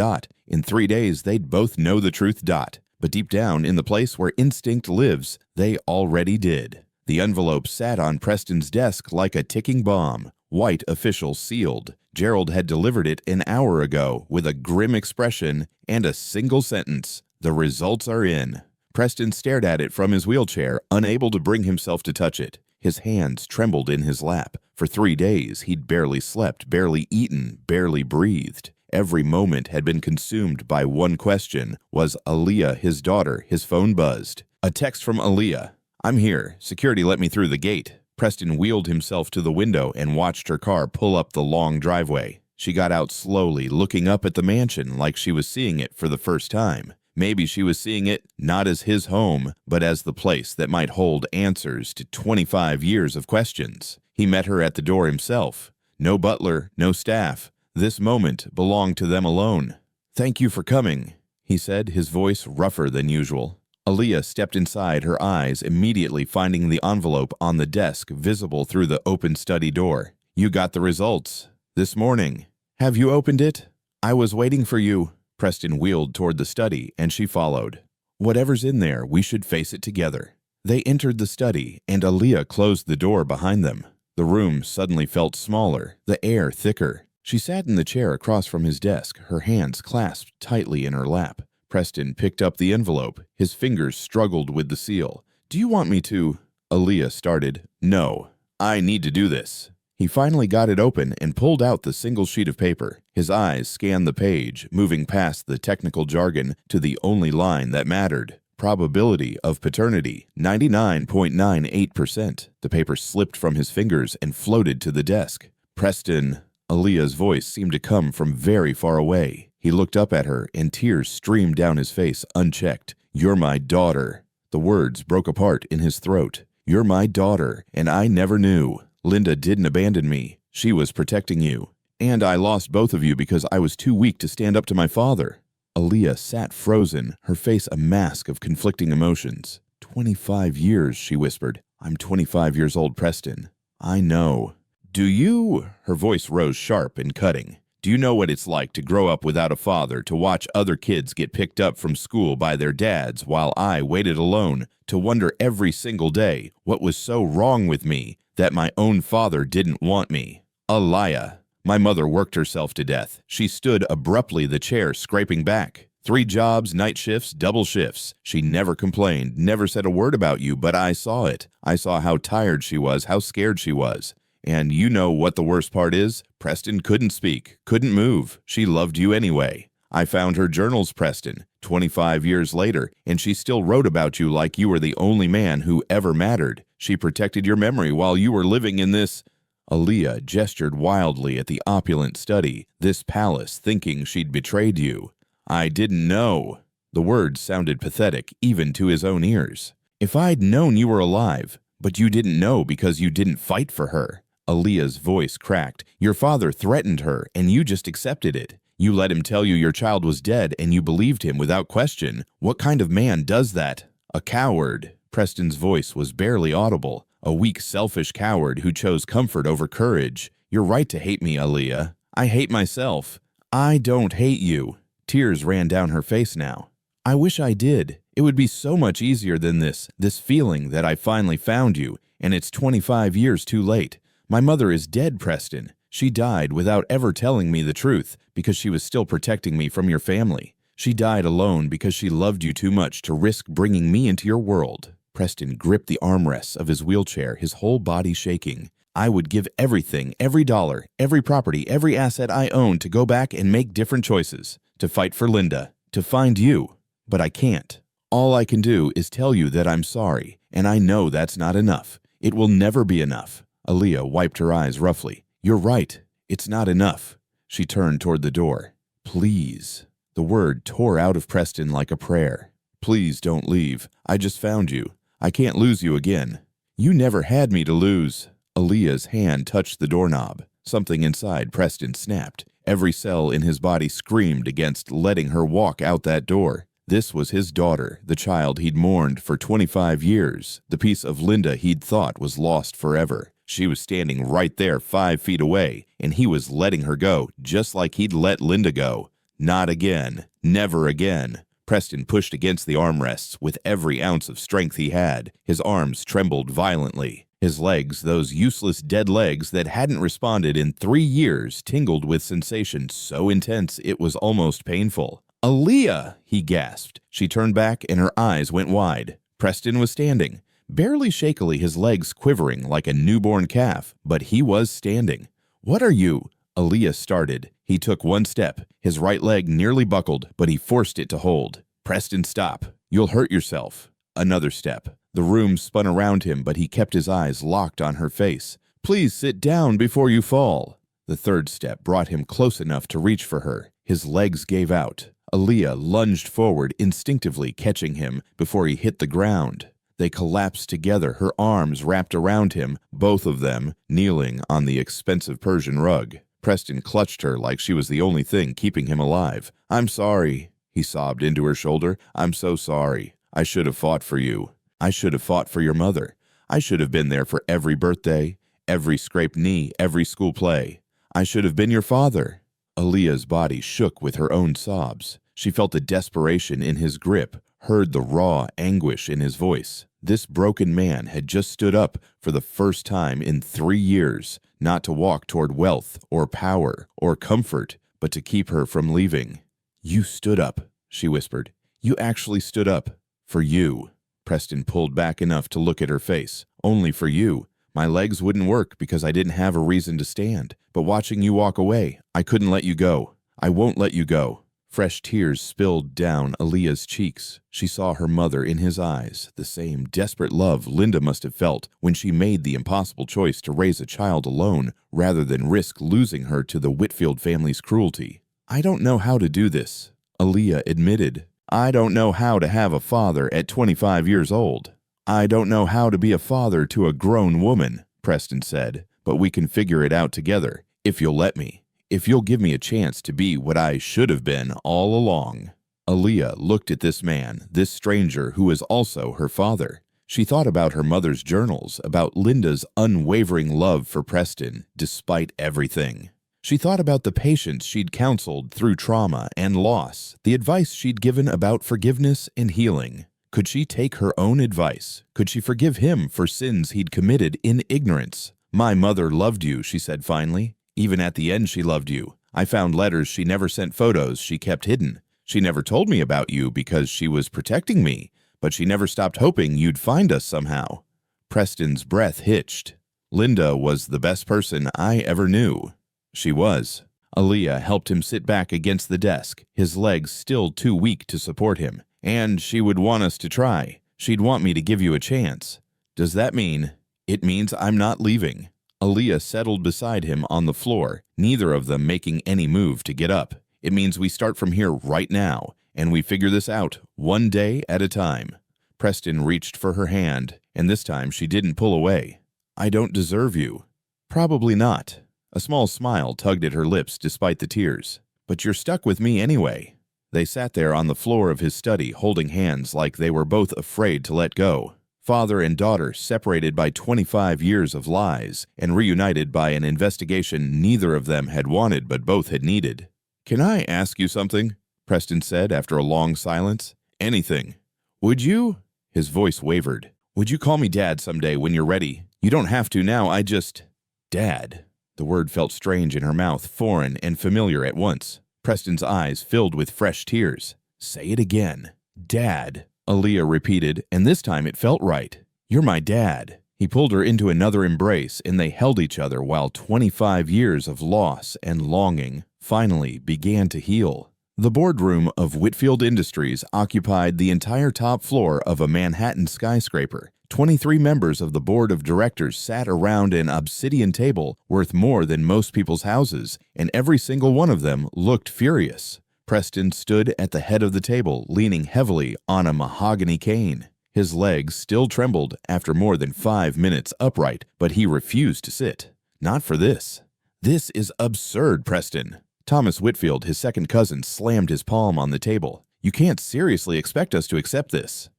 In 3 days, they'd both know the truth. But deep down, in the place where instinct lives, they already did. The envelope sat on Preston's desk like a ticking bomb. White official sealed. Gerald had delivered it an hour ago with a grim expression and a single sentence: "The results are in." Preston stared at it from his wheelchair, unable to bring himself to touch it. His hands trembled in his lap. For 3 days, he'd barely slept, barely eaten, barely breathed. Every moment had been consumed by one question. Was Aaliyah his daughter? His phone buzzed. A text from Aaliyah. "I'm here. Security let me through the gate." Preston wheeled himself to the window and watched her car pull up the long driveway. She got out slowly, looking up at the mansion like she was seeing it for the first time. Maybe she was seeing it not as his home, but as the place that might hold answers to 25 years of questions. He met her at the door himself. No butler, no staff. This moment belonged to them alone. "Thank you for coming," he said, his voice rougher than usual. Aaliyah stepped inside, her eyes immediately finding the envelope on the desk visible through the open study door. "You got the results. This morning. Have you opened it?" "I was waiting for you." Preston wheeled toward the study, and she followed. "Whatever's in there, we should face it together." They entered the study, and Aaliyah closed the door behind them. The room suddenly felt smaller, the air thicker. She sat in the chair across from his desk, her hands clasped tightly in her lap. Preston picked up the envelope. His fingers struggled with the seal. "Do you want me to?" Aaliyah started. "No, I need to do this." He finally got it open and pulled out the single sheet of paper. His eyes scanned the page, moving past the technical jargon to the only line that mattered. Probability of paternity, 99.98%. The paper slipped from his fingers and floated to the desk. "Preston." Aaliyah's voice seemed to come from very far away. He looked up at her, and tears streamed down his face unchecked. "You're my daughter." The words broke apart in his throat. "You're my daughter, and I never knew. Linda didn't abandon me. She was protecting you. And I lost both of you because I was too weak to stand up to my father." Aaliyah sat frozen, her face a mask of conflicting emotions. 25 years, she whispered. "I'm 25 years old, Preston. I know." "Do you?" Her voice rose sharp and cutting. "Do you know what it's like to grow up without a father, to watch other kids get picked up from school by their dads while I waited alone, to wonder every single day what was so wrong with me that my own father didn't want me? Aaliyah. My mother worked herself to death. She stood abruptly, the chair scraping back. 3 jobs, night shifts, double shifts. She never complained, never said a word about you, but I saw it. I saw how tired she was, how scared she was. And you know what the worst part is? Preston couldn't speak, couldn't move. She loved you anyway. I found her journals, Preston, 25 years later, and she still wrote about you like you were the only man who ever mattered. She protected your memory while you were living in this..." Aaliyah gestured wildly at the opulent study, this palace, thinking she'd betrayed you. "I didn't know." The words sounded pathetic, even to his own ears. "If I'd known you were alive, but you didn't know because you didn't fight for her." Aaliyah's voice cracked. "Your father threatened her, and you just accepted it. You let him tell you your child was dead, and you believed him without question. What kind of man does that?" "A coward." Preston's voice was barely audible. "A weak, selfish coward who chose comfort over courage. You're right to hate me, Aaliyah. I hate myself." "I don't hate you." Tears ran down her face now. "I wish I did. It would be so much easier than this feeling that I finally found you, and it's 25 years too late. My mother is dead, Preston. She died without ever telling me the truth because she was still protecting me from your family. She died alone because she loved you too much to risk bringing me into your world." Preston gripped the armrests of his wheelchair, his whole body shaking. "I would give everything, every dollar, every property, every asset I own to go back and make different choices, to fight for Linda, to find you. But I can't. All I can do is tell you that I'm sorry, and I know that's not enough. It will never be enough." Aaliyah wiped her eyes roughly. "You're right. It's not enough." She turned toward the door. "Please." The word tore out of Preston like a prayer. "Please don't leave. I just found you. I can't lose you again." "You never had me to lose." Aaliyah's hand touched the doorknob. Something inside Preston snapped. Every cell in his body screamed against letting her walk out that door. This was his daughter, the child he'd mourned for 25 years, the piece of Linda he'd thought was lost forever. She was standing right there 5 feet away, and he was letting her go, just like he'd let Linda go. Not again. Never again. Preston pushed against the armrests with every ounce of strength he had. His arms trembled violently. His legs, those useless dead legs that hadn't responded in 3 years, tingled with sensation so intense it was almost painful. "Aaliyah!" he gasped. She turned back and her eyes went wide. Preston was standing, barely shakily, his legs quivering like a newborn calf, but he was standing. "What are you?" Aaliyah started. He took one step. His right leg nearly buckled, but he forced it to hold. "Preston, stop. You'll hurt yourself." Another step. The room spun around him, but he kept his eyes locked on her face. "Please sit down before you fall." The third step brought him close enough to reach for her. His legs gave out. Aaliyah lunged forward, instinctively catching him before he hit the ground. They collapsed together, her arms wrapped around him, both of them kneeling on the expensive Persian rug. Preston clutched her like she was the only thing keeping him alive. "I'm sorry," he sobbed into her shoulder. "I'm so sorry. I should have fought for you. I should have fought for your mother. I should have been there for every birthday, every scraped knee, every school play. I should have been your father." Aaliyah's body shook with her own sobs. She felt the desperation in his grip, heard the raw anguish in his voice. This broken man had just stood up for the first time in 3 years, not to walk toward wealth or power or comfort, but to keep her from leaving. "You stood up," she whispered. "You actually stood up. For you." Preston pulled back enough to look at her face. "Only for you. My legs wouldn't work because I didn't have a reason to stand. But watching you walk away, I couldn't let you go. I won't let you go." Fresh tears spilled down Aaliyah's cheeks. She saw her mother in his eyes, the same desperate love Linda must have felt when she made the impossible choice to raise a child alone rather than risk losing her to the Whitfield family's cruelty. "I don't know how to do this," Aaliyah admitted. "I don't know how to have a father at 25 years old." "I don't know how to be a father to a grown woman," Preston said, "but we can figure it out together, if you'll let me. If you'll give me a chance to be what I should have been all along." Aaliyah looked at this man, this stranger who was also her father. She thought about her mother's journals, about Linda's unwavering love for Preston, despite everything. She thought about the patients she'd counseled through trauma and loss, the advice she'd given about forgiveness and healing. Could she take her own advice? Could she forgive him for sins he'd committed in ignorance? "My mother loved you," she said finally. "Even at the end she loved you. I found letters she never sent, photos she kept hidden. She never told me about you because she was protecting me, but she never stopped hoping you'd find us somehow." Preston's breath hitched. "Linda was the best person I ever knew." She was. Aaliyah helped him sit back against the desk, his legs still too weak to support him. "And she would want us to try. She'd want me to give you a chance." "Does that mean—" "It means I'm not leaving." Aaliyah settled beside him on the floor, neither of them making any move to get up. "It means we start from here right now, and we figure this out, one day at a time." Preston reached for her hand, and this time she didn't pull away. "I don't deserve you." "Probably not." A small smile tugged at her lips despite the tears. "But you're stuck with me anyway." They sat there on the floor of his study, holding hands like they were both afraid to let go. Father and daughter separated by 25 years of lies and reunited by an investigation neither of them had wanted but both had needed. "Can I ask you something?" Preston said after a long silence. "Anything." "Would you?" His voice wavered. "Would you call me Dad someday when you're ready? You don't have to now, I just—" "Dad." The word felt strange in her mouth, foreign and familiar at once. Preston's eyes filled with fresh tears. "Say it again." "Dad," Aaliyah repeated, and this time it felt right. "You're my dad." He pulled her into another embrace, and they held each other while 25 years of loss and longing finally began to heal. The boardroom of Whitfield Industries occupied the entire top floor of a Manhattan skyscraper. 23 members of the board of directors sat around an obsidian table worth more than most people's houses, and every single one of them looked furious. Preston stood at the head of the table, leaning heavily on a mahogany cane. His legs still trembled after more than 5 minutes upright, but he refused to sit. "Not for this. This is absurd, Preston." Thomas Whitfield, his second cousin, slammed his palm on the table. "You can't seriously expect us to accept this."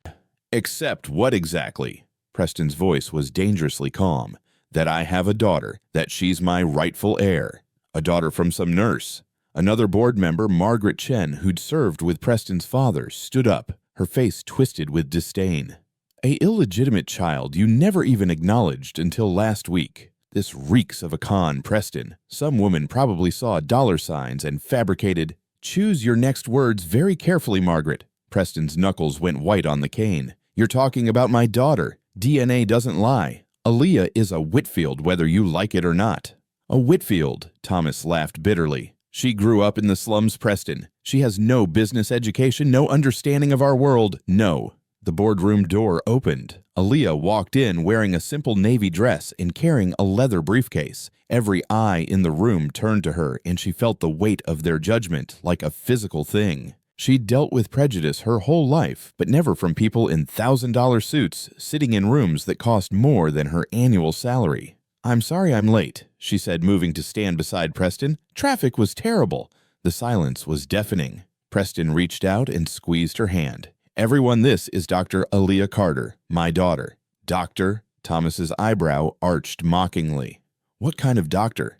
"Accept what exactly?" Preston's voice was dangerously calm. "That I have a daughter, that she's my rightful heir. A daughter from some nurse." Another board member, Margaret Chen, who'd served with Preston's father, stood up, her face twisted with disdain. "A illegitimate child you never even acknowledged until last week. This reeks of a con, Preston. Some woman probably saw dollar signs and fabricated—" "Choose your next words very carefully, Margaret." Preston's knuckles went white on the cane. "You're talking about my daughter. DNA doesn't lie. Aaliyah is a Whitfield, whether you like it or not." "A Whitfield," Thomas laughed bitterly. "She grew up in the slums, Preston. She has no business education, no understanding of our world, no." The boardroom door opened. Aaliyah walked in wearing a simple navy dress and carrying a leather briefcase. Every eye in the room turned to her, and she felt the weight of their judgment like a physical thing. She'd dealt with prejudice her whole life, but never from people in $1,000 suits sitting in rooms that cost more than her annual salary. "I'm sorry I'm late," she said, moving to stand beside Preston. "Traffic was terrible." The silence was deafening. Preston reached out and squeezed her hand. "Everyone, this is Dr. Aaliyah Carter, my daughter." "Doctor?" Thomas's eyebrow arched mockingly. "What kind of doctor?"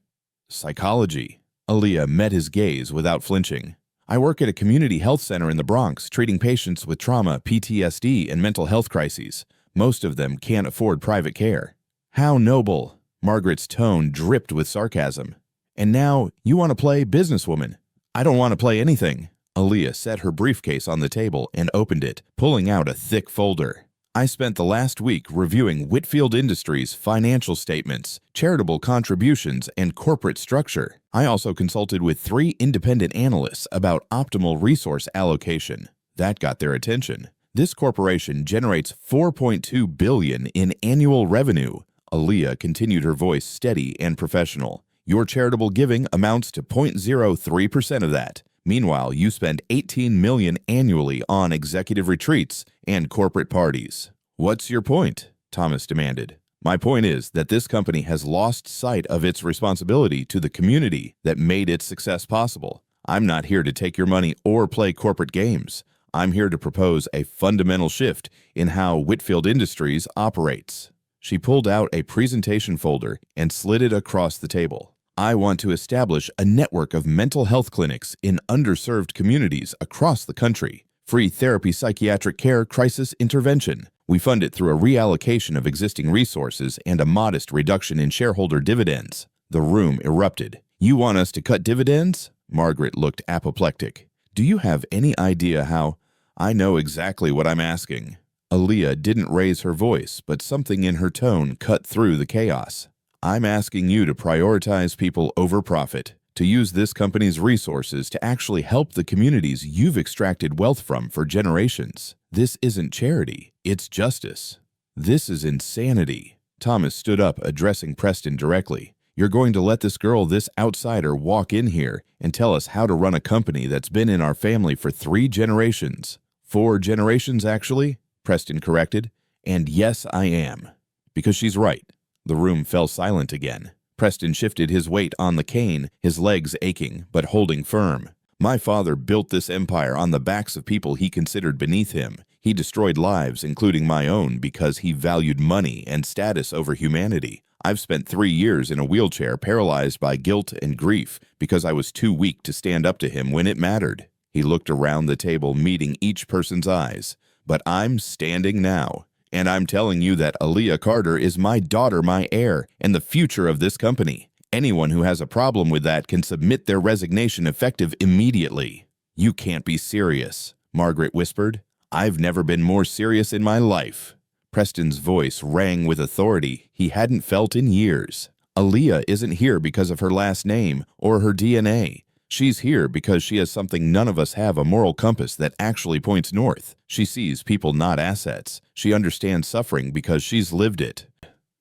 "Psychology." Aaliyah met his gaze without flinching. "I work at a community health center in the Bronx, treating patients with trauma, PTSD, and mental health crises. Most of them can't afford private care." "How noble." Margaret's tone dripped with sarcasm. "And now you want to play businesswoman." "I don't want to play anything." Aaliyah set her briefcase on the table and opened it, pulling out a thick folder. "I spent the last week reviewing Whitfield Industries' financial statements, charitable contributions, and corporate structure. I also consulted with 3 independent analysts about optimal resource allocation." That got their attention. "This corporation generates $4.2 billion in annual revenue." Aaliyah continued, her voice steady and professional. "Your charitable giving amounts to 0.03% of that. Meanwhile, you spend $18 million annually on executive retreats and corporate parties." "What's your point?" Thomas demanded. "My point is that this company has lost sight of its responsibility to the community that made its success possible. I'm not here to take your money or play corporate games. I'm here to propose a fundamental shift in how Whitfield Industries operates." She pulled out a presentation folder and slid it across the table. "I want to establish a network of mental health clinics in underserved communities across the country. Free therapy, psychiatric care, crisis intervention. We fund it through a reallocation of existing resources and a modest reduction in shareholder dividends." The room erupted. "You want us to cut dividends?" Margaret looked apoplectic. "Do you have any idea how—" "I know exactly what I'm asking." Aaliyah didn't raise her voice, but something in her tone cut through the chaos. "I'm asking you to prioritize people over profit, to use this company's resources to actually help the communities you've extracted wealth from for generations. This isn't charity, it's justice." "This is insanity." Thomas stood up, addressing Preston directly. "You're going to let this girl, this outsider, walk in here and tell us how to run a company that's been in our family for 3 generations. 4 generations, actually," Preston corrected. "And yes, I am." "Because she's right." The room fell silent again. Preston shifted his weight on the cane, his legs aching, but holding firm. "My father built this empire on the backs of people he considered beneath him. He destroyed lives, including my own, because he valued money and status over humanity. I've spent 3 years in a wheelchair, paralyzed by guilt and grief, because I was too weak to stand up to him when it mattered." He looked around the table, meeting each person's eyes. "But I'm standing now. And I'm telling you that Aaliyah Carter is my daughter, my heir, and the future of this company. Anyone who has a problem with that can submit their resignation effective immediately." "You can't be serious," Margaret whispered. "I've never been more serious in my life." Preston's voice rang with authority he hadn't felt in years. "Aaliyah isn't here because of her last name or her DNA. She's here because she has something none of us have, a moral compass that actually points north. She sees people, not assets. She understands suffering because she's lived it."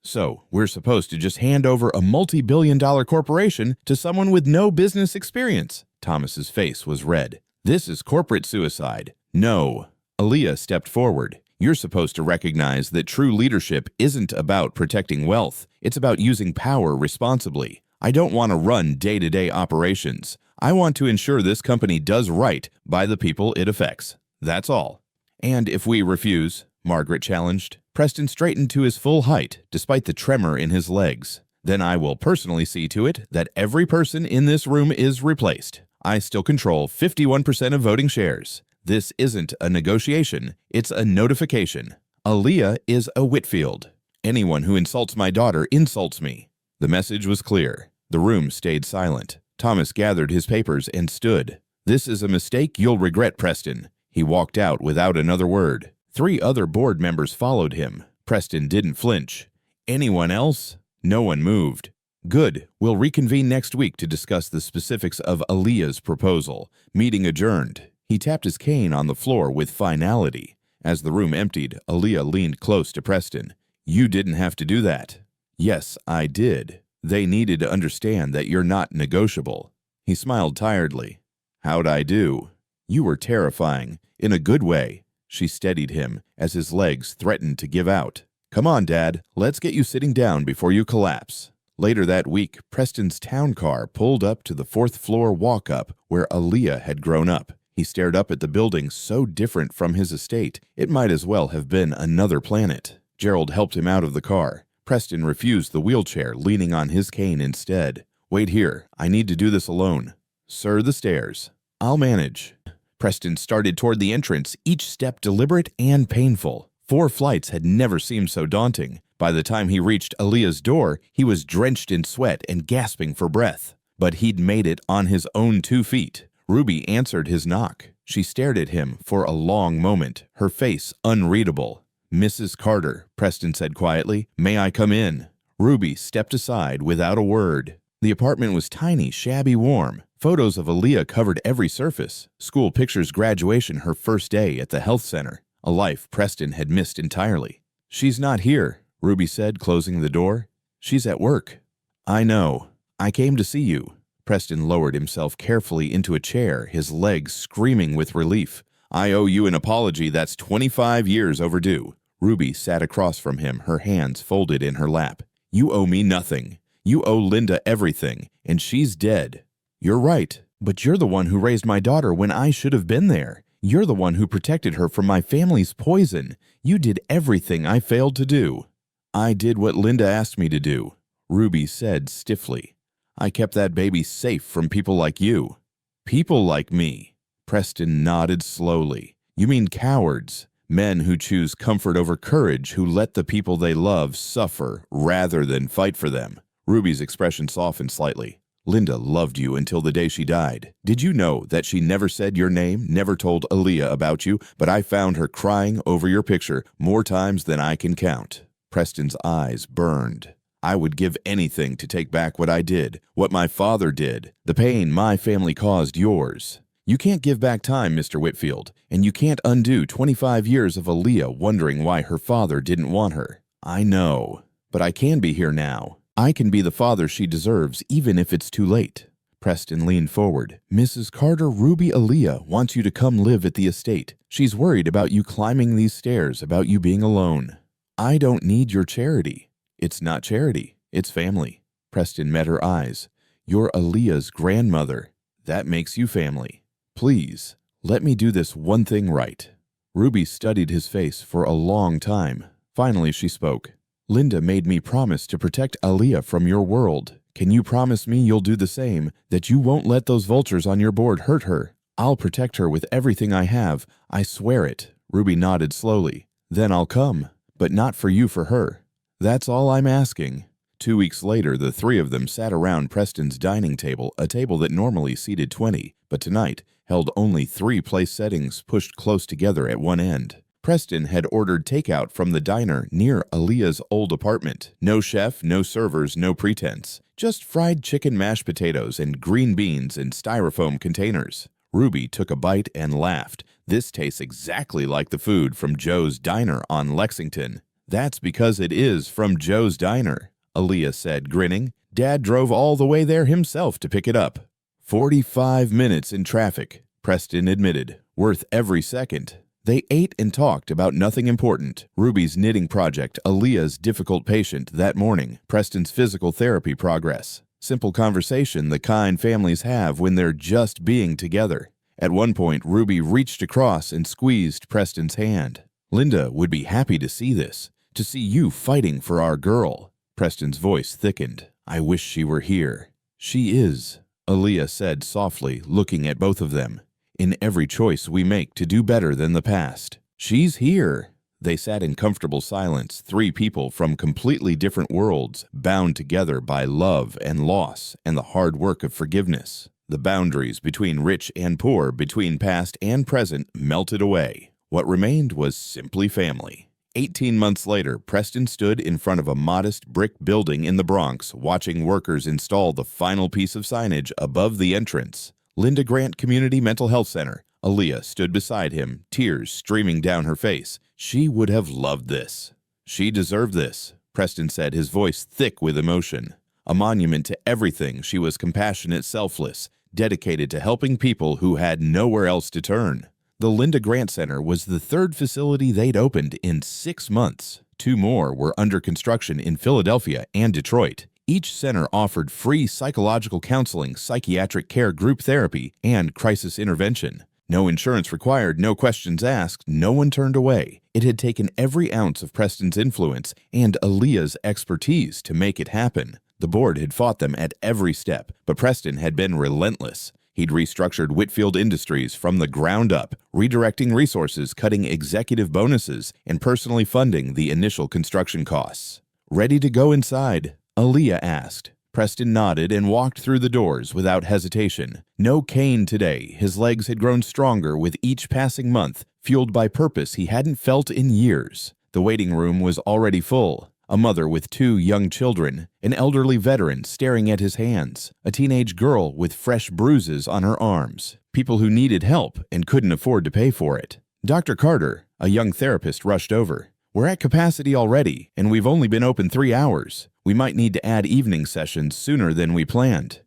"So, we're supposed to just hand over a multi-billion-dollar corporation to someone with no business experience?" Thomas's face was red. "This is corporate suicide." "No." Aaliyah stepped forward. "You're supposed to recognize that true leadership isn't about protecting wealth. It's about using power responsibly. I don't want to run day-to-day operations. I want to ensure this company does right by the people it affects. That's all." "And if we refuse?" Margaret challenged. Preston straightened to his full height, despite the tremor in his legs. "Then I will personally see to it that every person in this room is replaced. I still control 51% of voting shares. This isn't a negotiation, it's a notification. Aaliyah is a Whitfield. Anyone who insults my daughter insults me." The message was clear. The room stayed silent. Thomas gathered his papers and stood. "This is a mistake you'll regret, Preston." He walked out without another word. 3 other board members followed him. Preston didn't flinch. "Anyone else?" No one moved. "Good. We'll reconvene next week to discuss the specifics of Aaliyah's proposal. Meeting adjourned." He tapped his cane on the floor with finality. As the room emptied, Aaliyah leaned close to Preston. "You didn't have to do that." "Yes, I did. They needed to understand that you're not negotiable." He smiled tiredly. "How'd I do?" "You were terrifying, in a good way." She steadied him as his legs threatened to give out. "Come on, Dad, let's get you sitting down before you collapse." Later that week, Preston's town car pulled up to the 4th-floor walk-up where Aaliyah had grown up. He stared up at the building so different from his estate, it might as well have been another planet. Gerald helped him out of the car. Preston refused the wheelchair, leaning on his cane instead. "Wait here. I need to do this alone." "Sir, the stairs." "I'll manage." Preston started toward the entrance, each step deliberate and painful. 4 flights had never seemed so daunting. By the time he reached Aaliyah's door, he was drenched in sweat and gasping for breath. But he'd made it on his own 2 feet. Ruby answered his knock. She stared at him for a long moment, her face unreadable. "Mrs. Carter," Preston said quietly, "may I come in?" Ruby stepped aside without a word. The apartment was tiny, shabby, warm. Photos of Aaliyah covered every surface. School pictures, graduation, her first day at the health center. A life Preston had missed entirely. "She's not here," Ruby said, closing the door. "She's at work." "I know. I came to see you." Preston lowered himself carefully into a chair, his legs screaming with relief. "I owe you an apology that's 25 years overdue." Ruby sat across from him, her hands folded in her lap. "You owe me nothing. You owe Linda everything, and she's dead." "You're right, but you're the one who raised my daughter when I should have been there. You're the one who protected her from my family's poison. You did everything I failed to do." "I did what Linda asked me to do," Ruby said stiffly. "I kept that baby safe from people like you." "People like me?" Preston nodded slowly. "You mean cowards. Men who choose comfort over courage, who let the people they love suffer rather than fight for them." Ruby's expression softened slightly. "Linda loved you until the day she died. Did you know that she never said your name, never told Aaliyah about you, but I found her crying over your picture more times than I can count?" Preston's eyes burned. "I would give anything to take back what I did, what my father did, the pain my family caused yours. You can't give back time, Mr. Whitfield, and you can't undo 25 years of Aaliyah wondering why her father didn't want her. I know, but I can be here now. I can be the father she deserves, even if it's too late." Preston leaned forward. "Mrs. Carter, Ruby Aaliyah wants you to come live at the estate. She's worried about you climbing these stairs, about you being alone." "I don't need your charity." "It's not charity, it's family." Preston met her eyes. "You're Aaliyah's grandmother. That makes you family. Please, let me do this one thing right." Ruby studied his face for a long time. Finally, she spoke. "Linda made me promise to protect Aaliyah from your world. Can you promise me you'll do the same, that you won't let those vultures on your board hurt her? I'll protect her with everything I have. I swear it." Ruby nodded slowly. "Then I'll come, but not for you, for her. That's all I'm asking." 2 weeks later, the three of them sat around Preston's dining table, a table that normally seated 20, but tonight held only 3 place settings pushed close together at one end. Preston had ordered takeout from the diner near Aaliyah's old apartment. No chef, no servers, no pretense. Just fried chicken mashed potatoes and green beans in styrofoam containers. Ruby took a bite and laughed. This tastes exactly like the food from Joe's Diner on Lexington. That's because it is from Joe's Diner, Aaliyah said, grinning. Dad drove all the way there himself to pick it up. 45 minutes in traffic, Preston admitted. Worth every second. They ate and talked about nothing important. Ruby's knitting project, Aaliyah's difficult patient that morning, Preston's physical therapy progress. Simple conversation, the kind families have when they're just being together. At one point, Ruby reached across and squeezed Preston's hand. Linda would be happy to see this, to see you fighting for our girl. Preston's voice thickened. I wish she were here. She is, Aaliyah said softly, looking at both of them. In every choice we make to do better than the past. She's here. They sat in comfortable silence, 3 people from completely different worlds, bound together by love and loss and the hard work of forgiveness. The boundaries between rich and poor, between past and present, melted away. What remained was simply family. 18 months later, Preston stood in front of a modest brick building in the Bronx, watching workers install the final piece of signage above the entrance. Linda Grant Community Mental Health Center. Aaliyah stood beside him, tears streaming down her face. She would have loved this. She deserved this, Preston said, his voice thick with emotion. A monument to everything, she was compassionate, selfless, dedicated to helping people who had nowhere else to turn. The Linda Grant Center was the 3rd facility they'd opened in 6 months. 2 more were under construction in Philadelphia and Detroit. Each center offered free psychological counseling, psychiatric care, group therapy, and crisis intervention. No insurance required, no questions asked, no one turned away. It had taken every ounce of Preston's influence and Aaliyah's expertise to make it happen. The board had fought them at every step, but Preston had been relentless. He'd restructured Whitfield Industries from the ground up, redirecting resources, cutting executive bonuses, and personally funding the initial construction costs. Ready to go inside? Aaliyah asked. Preston nodded and walked through the doors without hesitation. No cane today. His legs had grown stronger with each passing month, fueled by purpose he hadn't felt in years. The waiting room was already full. A mother with 2 young children, an elderly veteran staring at his hands, a teenage girl with fresh bruises on her arms, people who needed help and couldn't afford to pay for it. Dr. Carter, a young therapist, rushed over. We're at capacity already, and we've only been open 3 hours. We might need to add evening sessions sooner than we planned.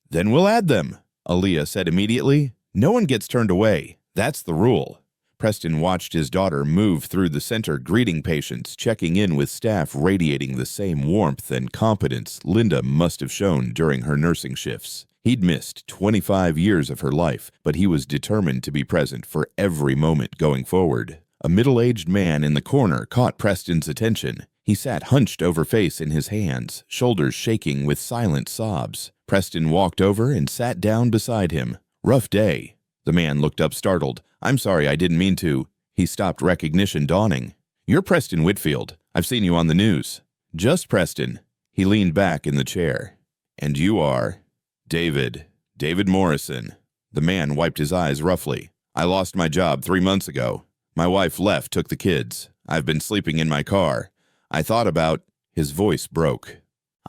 Then we'll add them, Aaliyah said immediately. No one gets turned away. That's the rule. Preston watched his daughter move through the center, greeting patients, checking in with staff radiating the same warmth and competence Linda must have shown during her nursing shifts. He'd missed 25 years of her life, but he was determined to be present for every moment going forward. A middle-aged man in the corner caught Preston's attention. He sat hunched over face in his hands, shoulders shaking with silent sobs. Preston walked over and sat down beside him. Rough day. The man looked up startled. I'm sorry, I didn't mean to. He stopped, recognition dawning. You're Preston Whitfield. I've seen you on the news. Just Preston. He leaned back in the chair. And you are? David Morrison. The man wiped his eyes roughly. I lost my job 3 months ago. My wife left, took the kids. I've been sleeping in my car. I thought about... His voice broke.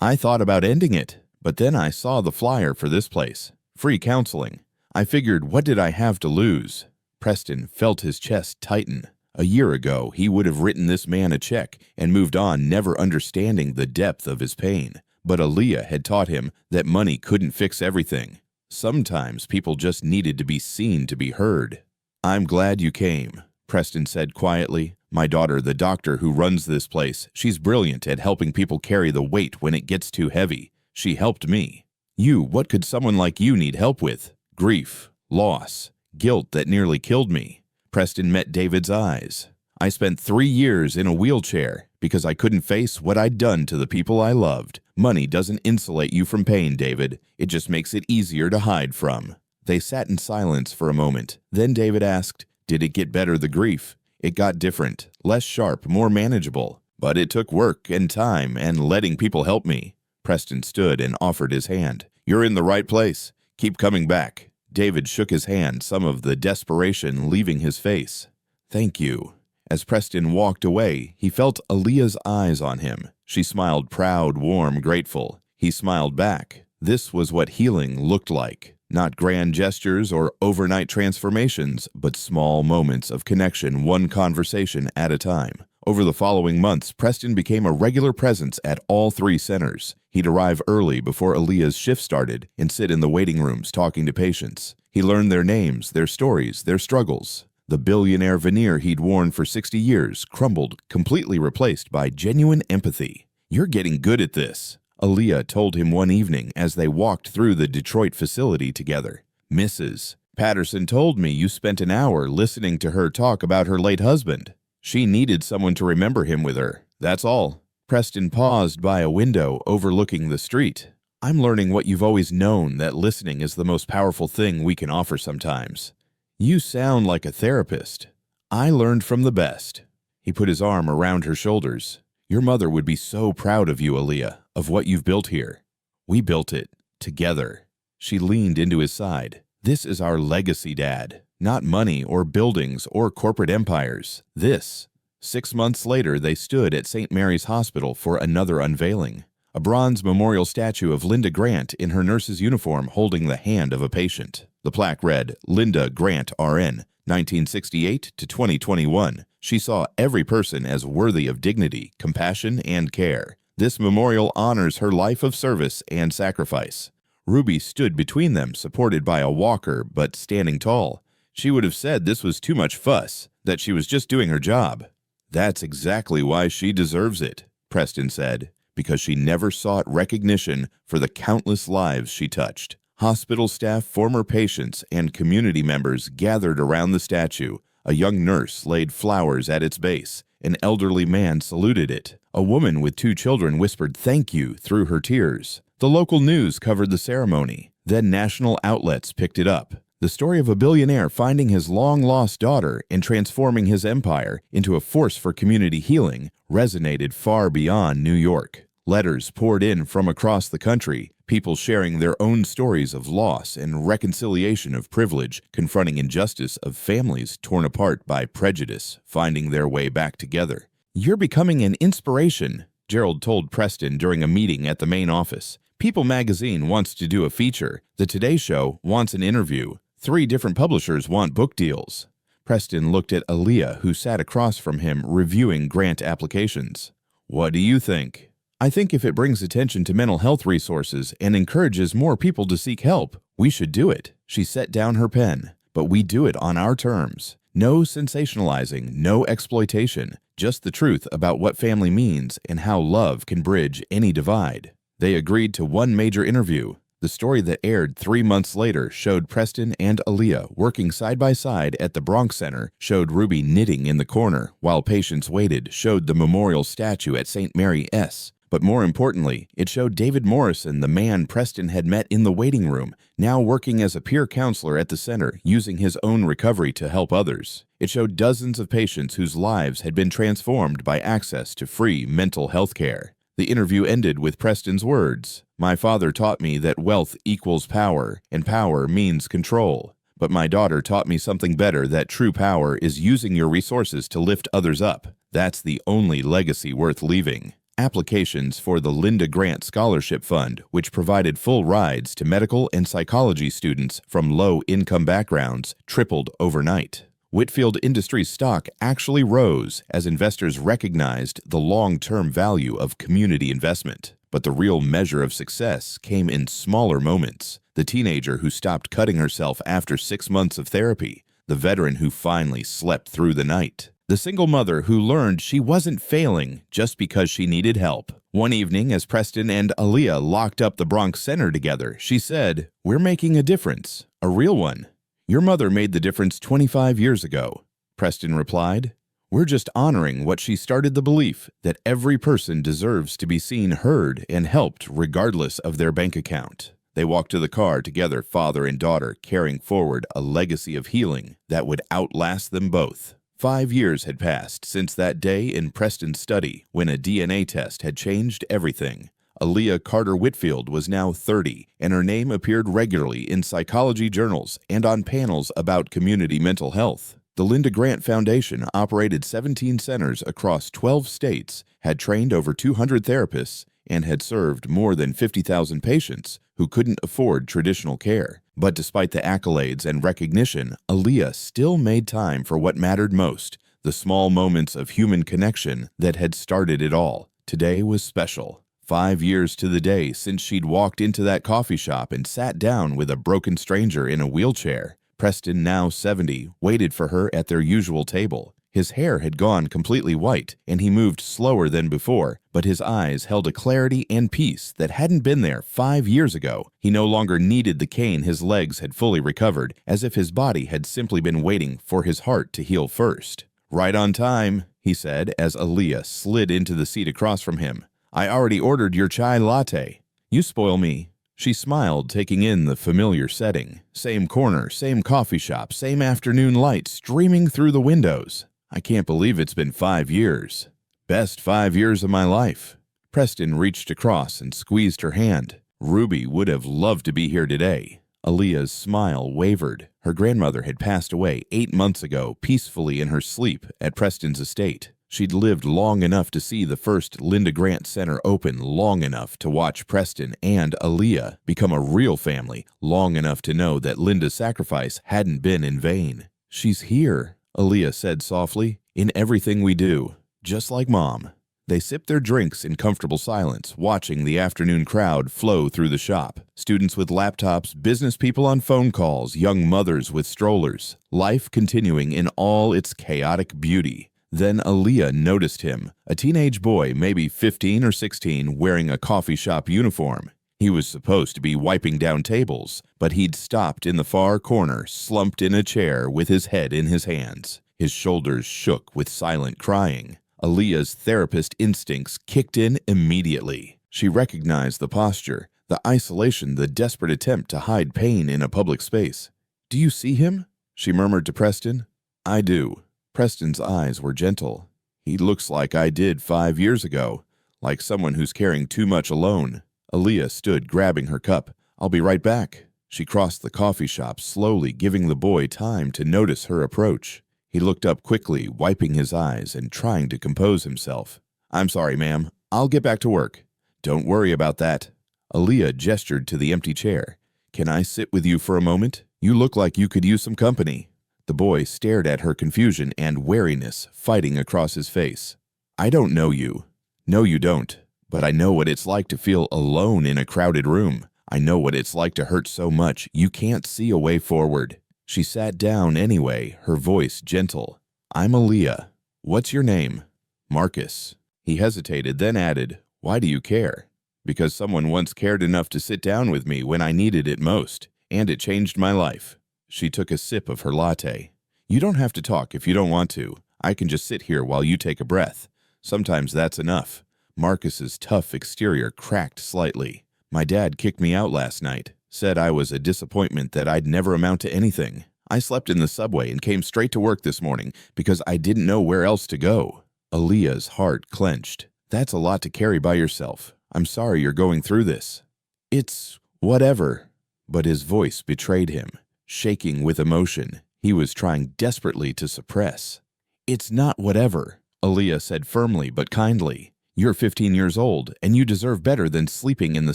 I thought about ending it, but then I saw the flyer for this place. Free counseling. I figured, what did I have to lose? Preston felt his chest tighten. A year ago, he would have written this man a check and moved on, never understanding the depth of his pain. But Aaliyah had taught him that money couldn't fix everything. Sometimes people just needed to be seen to be heard. I'm glad you came, Preston said quietly. My daughter, the doctor who runs this place, she's brilliant at helping people carry the weight when it gets too heavy. She helped me. What could someone like you need help with? Grief, loss, guilt that nearly killed me. Preston met David's eyes. I spent 3 years in a wheelchair because I couldn't face what I'd done to the people I loved. Money doesn't insulate you from pain, David. It just makes it easier to hide from. They sat in silence for a moment. Then David asked, did it get better, the grief? It got different, less sharp, more manageable. But it took work and time and letting people help me. Preston stood and offered his hand. You're in the right place. Keep coming back. David shook his hand, some of the desperation leaving his face. Thank you. As Preston walked away, he felt Aaliyah's eyes on him. She smiled proud, warm, grateful. He smiled back. This was what healing looked like. Not grand gestures or overnight transformations, but small moments of connection, one conversation at a time. Over the following months, Preston became a regular presence at all 3 centers. He'd arrive early before Aaliyah's shift started and sit in the waiting rooms talking to patients. He learned their names, their stories, their struggles. The billionaire veneer he'd worn for 60 years crumbled, completely replaced by genuine empathy. You're getting good at this, Aaliyah told him one evening as they walked through the Detroit facility together. Mrs. Patterson told me you spent an hour listening to her talk about her late husband. She needed someone to remember him with her. That's all. Preston paused by a window overlooking the street. I'm learning what you've always known, that listening is the most powerful thing we can offer sometimes. You sound like a therapist. I learned from the best. He put his arm around her shoulders. Your mother would be so proud of you, Aaliyah, of what you've built here. We built it together. She leaned into his side. This is our legacy, Dad. Not money or buildings or corporate empires. This. 6 months later, they stood at St. Mary's Hospital for another unveiling. A bronze memorial statue of Linda Grant in her nurse's uniform holding the hand of a patient. The plaque read, Linda Grant, RN, 1968 to 2021. She saw every person as worthy of dignity, compassion, and care. This memorial honors her life of service and sacrifice. Ruby stood between them, supported by a walker, but standing tall. She would have said this was too much fuss, that she was just doing her job. That's exactly why she deserves it, Preston said, because she never sought recognition for the countless lives she touched. Hospital staff, former patients, and community members gathered around the statue. A young nurse laid flowers at its base. An elderly man saluted it. A woman with 2 children whispered thank you through her tears. The local news covered the ceremony. Then national outlets picked it up. The story of a billionaire finding his long-lost daughter and transforming his empire into a force for community healing resonated far beyond New York. Letters poured in from across the country, people sharing their own stories of loss and reconciliation of privilege, confronting injustice of families torn apart by prejudice, finding their way back together. You're becoming an inspiration, Gerald told Preston during a meeting at the main office. People magazine wants to do a feature. The Today Show wants an interview. 3 different publishers want book deals. Preston looked at Aaliyah, who sat across from him reviewing grant applications. What do you think? I think if it brings attention to mental health resources and encourages more people to seek help, we should do it. She set down her pen. But we do it on our terms. No sensationalizing, no exploitation, just the truth about what family means and how love can bridge any divide. They agreed to one major interview. The story that aired 3 months later showed Preston and Aaliyah working side by side at the Bronx Center, showed Ruby knitting in the corner while patients waited, showed the memorial statue at St. Mary S. But more importantly, it showed David Morrison, the man Preston had met in the waiting room, now working as a peer counselor at the center, using his own recovery to help others. It showed dozens of patients whose lives had been transformed by access to free mental health care. The interview ended with Preston's words, "My father taught me that wealth equals power, and power means control. But my daughter taught me something better, that true power is using your resources to lift others up. That's the only legacy worth leaving." Applications for the Linda Grant Scholarship Fund, which provided full rides to medical and psychology students from low-income backgrounds, tripled overnight. Whitfield Industries stock actually rose as investors recognized the long-term value of community investment. But the real measure of success came in smaller moments. The teenager who stopped cutting herself after 6 months of therapy. The veteran who finally slept through the night. The single mother who learned she wasn't failing just because she needed help. One evening, as Preston and Aaliyah locked up the Bronx Center together, she said, "We're making a difference, a real one." "Your mother made the difference 25 years ago," Preston replied. "We're just honoring what she started, the belief that every person deserves to be seen, heard, and helped regardless of their bank account." They walked to the car together, father and daughter, carrying forward a legacy of healing that would outlast them both. 5 years had passed since that day in Preston's study when a DNA test had changed everything. Aaliyah Carter Whitfield was now 30, and her name appeared regularly in psychology journals and on panels about community mental health. The Linda Grant Foundation operated 17 centers across 12 states, had trained over 200 therapists, and had served more than 50,000 patients who couldn't afford traditional care. But despite the accolades and recognition, Aaliyah still made time for what mattered most, the small moments of human connection that had started it all. Today was special. 5 years to the day since she'd walked into that coffee shop and sat down with a broken stranger in a wheelchair. Preston, now 70, waited for her at their usual table. His hair had gone completely white, and he moved slower than before, but his eyes held a clarity and peace that hadn't been there 5 years ago. He no longer needed the cane his legs had fully recovered, as if his body had simply been waiting for his heart to heal first. "Right on time," he said as Aaliyah slid into the seat across from him. "I already ordered your chai latte." "You spoil me." She smiled, taking in the familiar setting. Same corner, same coffee shop, same afternoon light streaming through the windows. "I can't believe it's been 5 years. Best 5 years of my life." Preston reached across and squeezed her hand. Ruby would have loved to be here today. Aaliyah's smile wavered. Her grandmother had passed away 8 months ago, peacefully in her sleep at Preston's estate. She'd lived long enough to see the first Linda Grant Center open, long enough to watch Preston and Aaliyah become a real family, long enough to know that Linda's sacrifice hadn't been in vain. "She's here," Aaliyah said softly, "in everything we do, just like Mom." They sipped their drinks in comfortable silence, watching the afternoon crowd flow through the shop. Students with laptops, business people on phone calls, young mothers with strollers. Life continuing in all its chaotic beauty. Then Aaliyah noticed him, a teenage boy, maybe 15 or 16, wearing a coffee shop uniform. He was supposed to be wiping down tables, but he'd stopped in the far corner, slumped in a chair with his head in his hands. His shoulders shook with silent crying. Aaliyah's therapist instincts kicked in immediately. She recognized the posture, the isolation, the desperate attempt to hide pain in a public space. "Do you see him?" she murmured to Preston. "I do." Preston's eyes were gentle. "He looks like I did 5 years ago, like someone who's carrying too much alone." Aaliyah stood grabbing her cup. "I'll be right back." She crossed the coffee shop slowly, giving the boy time to notice her approach. He looked up quickly, wiping his eyes and trying to compose himself. "I'm sorry, ma'am. I'll get back to work." "Don't worry about that." Aaliyah gestured to the empty chair. "Can I sit with you for a moment? You look like you could use some company." The boy stared at her, confusion and wariness fighting across his face. "I don't know you." "No, you don't. But I know what it's like to feel alone in a crowded room. I know what it's like to hurt so much you can't see a way forward." She sat down anyway, her voice gentle. "I'm Aaliyah. What's your name?" "Marcus." He hesitated, then added, "Why do you care?" "Because someone once cared enough to sit down with me when I needed it most, and it changed my life." She took a sip of her latte. "You don't have to talk if you don't want to. I can just sit here while you take a breath. Sometimes that's enough." Marcus's tough exterior cracked slightly. "My dad kicked me out last night, said I was a disappointment, that I'd never amount to anything. I slept in the subway and came straight to work this morning because I didn't know where else to go." Aaliyah's heart clenched. "That's a lot to carry by yourself. I'm sorry you're going through this." "It's whatever." But his voice betrayed him. Shaking with emotion, he was trying desperately to suppress. "It's not whatever," Aaliyah said firmly but kindly. "You're 15 years old, and you deserve better than sleeping in the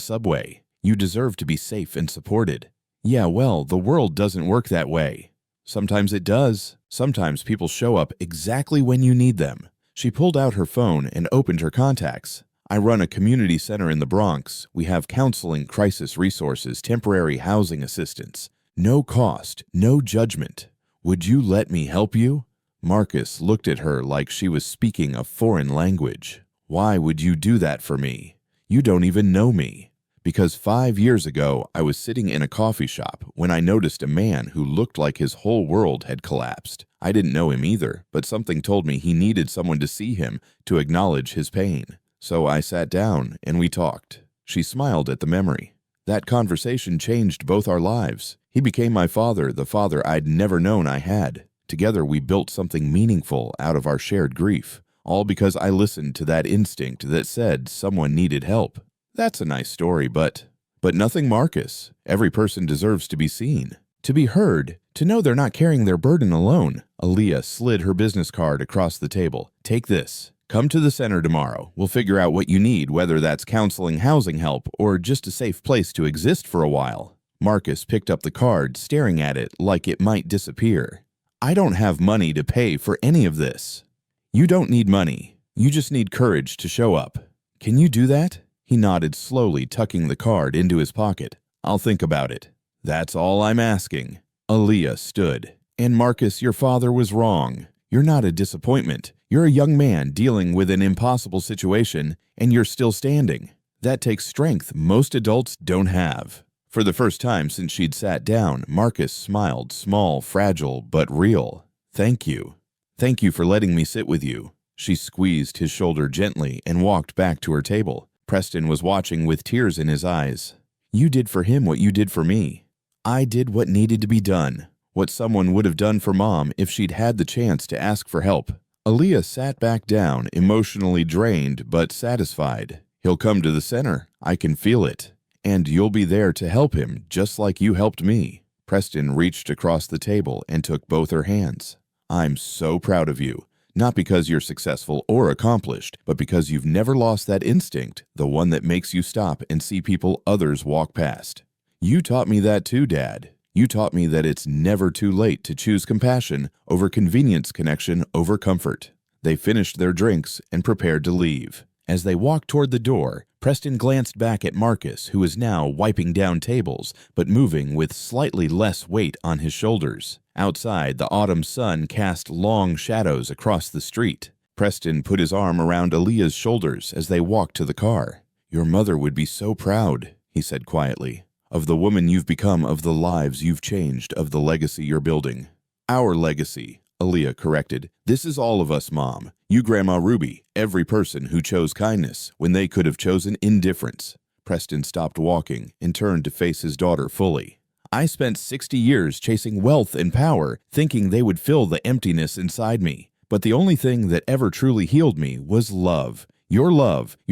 subway. You deserve to be safe and supported." "Yeah, well, the world doesn't work that way." "Sometimes it does. Sometimes people show up exactly when you need them." She pulled out her phone and opened her contacts. "I run a community center in the Bronx. We have counseling, crisis resources, temporary housing assistance. No cost, no judgment. Would you let me help you?" Marcus looked at her like she was speaking a foreign language. "Why would you do that for me? You don't even know me." "Because 5 years ago, I was sitting in a coffee shop when I noticed a man who looked like his whole world had collapsed. I didn't know him either, but something told me he needed someone to see him, to acknowledge his pain. So I sat down and we talked." She smiled at the memory. "That conversation changed both our lives. He became my father, the father I'd never known I had. Together we built something meaningful out of our shared grief, all because I listened to that instinct that said someone needed help. That's a nice story, but nothing Marcus. Every person deserves to be seen, to be heard, to know they're not carrying their burden alone. Aaliyah slid her business card across the table. Take this. Come to the center tomorrow. We'll figure out what you need, whether that's counseling, housing help, or just a safe place to exist for a while. Marcus picked up the card, staring at it like it might disappear. I don't have money to pay for any of this. You don't need money. You just need courage to show up. Can you do that? He nodded slowly, tucking the card into his pocket. I'll think about it. That's all I'm asking. Aaliyah stood. And Marcus, your father was wrong. You're not a disappointment. You're a young man dealing with an impossible situation, and you're still standing. That takes strength most adults don't have. For the first time since she'd sat down, Marcus smiled, small, fragile, but real. Thank you. Thank you for letting me sit with you. She squeezed his shoulder gently and walked back to her table. Preston was watching with tears in his eyes. You did for him what you did for me. I did what needed to be done, what someone would have done for Mom if she'd had the chance to ask for help. Aaliyah sat back down, emotionally drained but satisfied. He'll come to the center. I can feel it. And you'll be there to help him, just like you helped me. Preston reached across the table and took both her hands. I'm so proud of you. Not because you're successful or accomplished, but because you've never lost that instinct, the one that makes you stop and see people others walk past. You taught me that too, Dad. You taught me that it's never too late to choose compassion over convenience, connection over comfort. They finished their drinks and prepared to leave. As they walked toward the door, Preston glanced back at Marcus, who was now wiping down tables, but moving with slightly less weight on his shoulders. Outside, the autumn sun cast long shadows across the street. Preston put his arm around Aaliyah's shoulders as they walked to the car. Your mother would be so proud, he said quietly, of the woman you've become, of the lives you've changed, of the legacy you're building. Our legacy, Aaliyah corrected. This is all of us, Mom. You, Grandma Ruby, every person who chose kindness when they could have chosen indifference. Preston stopped walking and turned to face his daughter fully. I spent 60 years chasing wealth and power, thinking they would fill the emptiness inside me. But the only thing that ever truly healed me was love. Your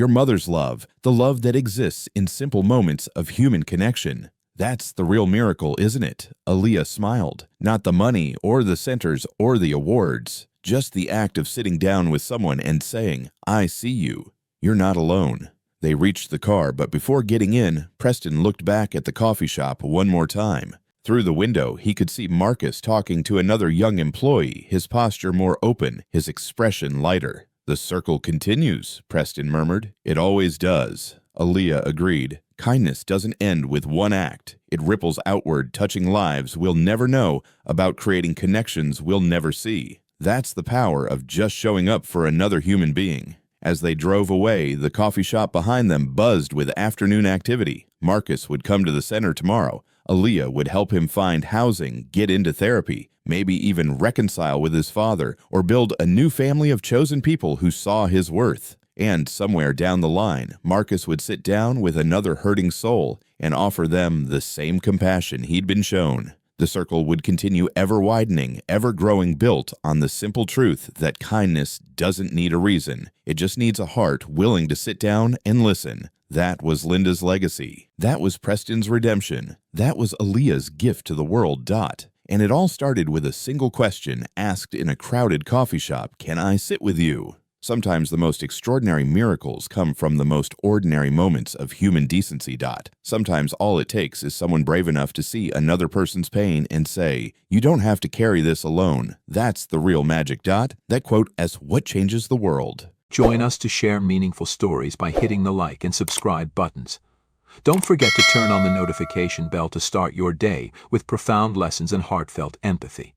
mother's love, the love that exists in simple moments of human connection. That's the real miracle, isn't it? Aaliyah smiled. Not the money or the centers or the awards. Just the act of sitting down with someone and saying, I see you. You're not alone. They reached the car, but before getting in, Preston looked back at the coffee shop one more time. Through the window, he could see Marcus talking to another young employee, his posture more open, his expression lighter. The circle continues, Preston murmured. It always does. Aaliyah agreed. Kindness doesn't end with one act. It ripples outward, touching lives we'll never know about, creating connections we'll never see. That's the power of just showing up for another human being. As they drove away, the coffee shop behind them buzzed with afternoon activity. Marcus would come to the center tomorrow. Aaliyah would help him find housing, get into therapy, maybe even reconcile with his father, or build a new family of chosen people who saw his worth. And somewhere down the line, Marcus would sit down with another hurting soul and offer them the same compassion he'd been shown. The circle would continue ever widening, ever growing, built on the simple truth that kindness doesn't need a reason. It just needs a heart willing to sit down and listen. That was Linda's legacy. That was Preston's redemption. That was Aaliyah's gift to the world. And it all started with a single question asked in a crowded coffee shop. Can I sit with you? Sometimes the most extraordinary miracles come from the most ordinary moments of human decency. Sometimes all it takes is someone brave enough to see another person's pain and say, you don't have to carry this alone. That's the real magic. That quote as what changes the world. Join us to share meaningful stories by hitting the like and subscribe buttons. Don't forget to turn on the notification bell to start your day with profound lessons and heartfelt empathy.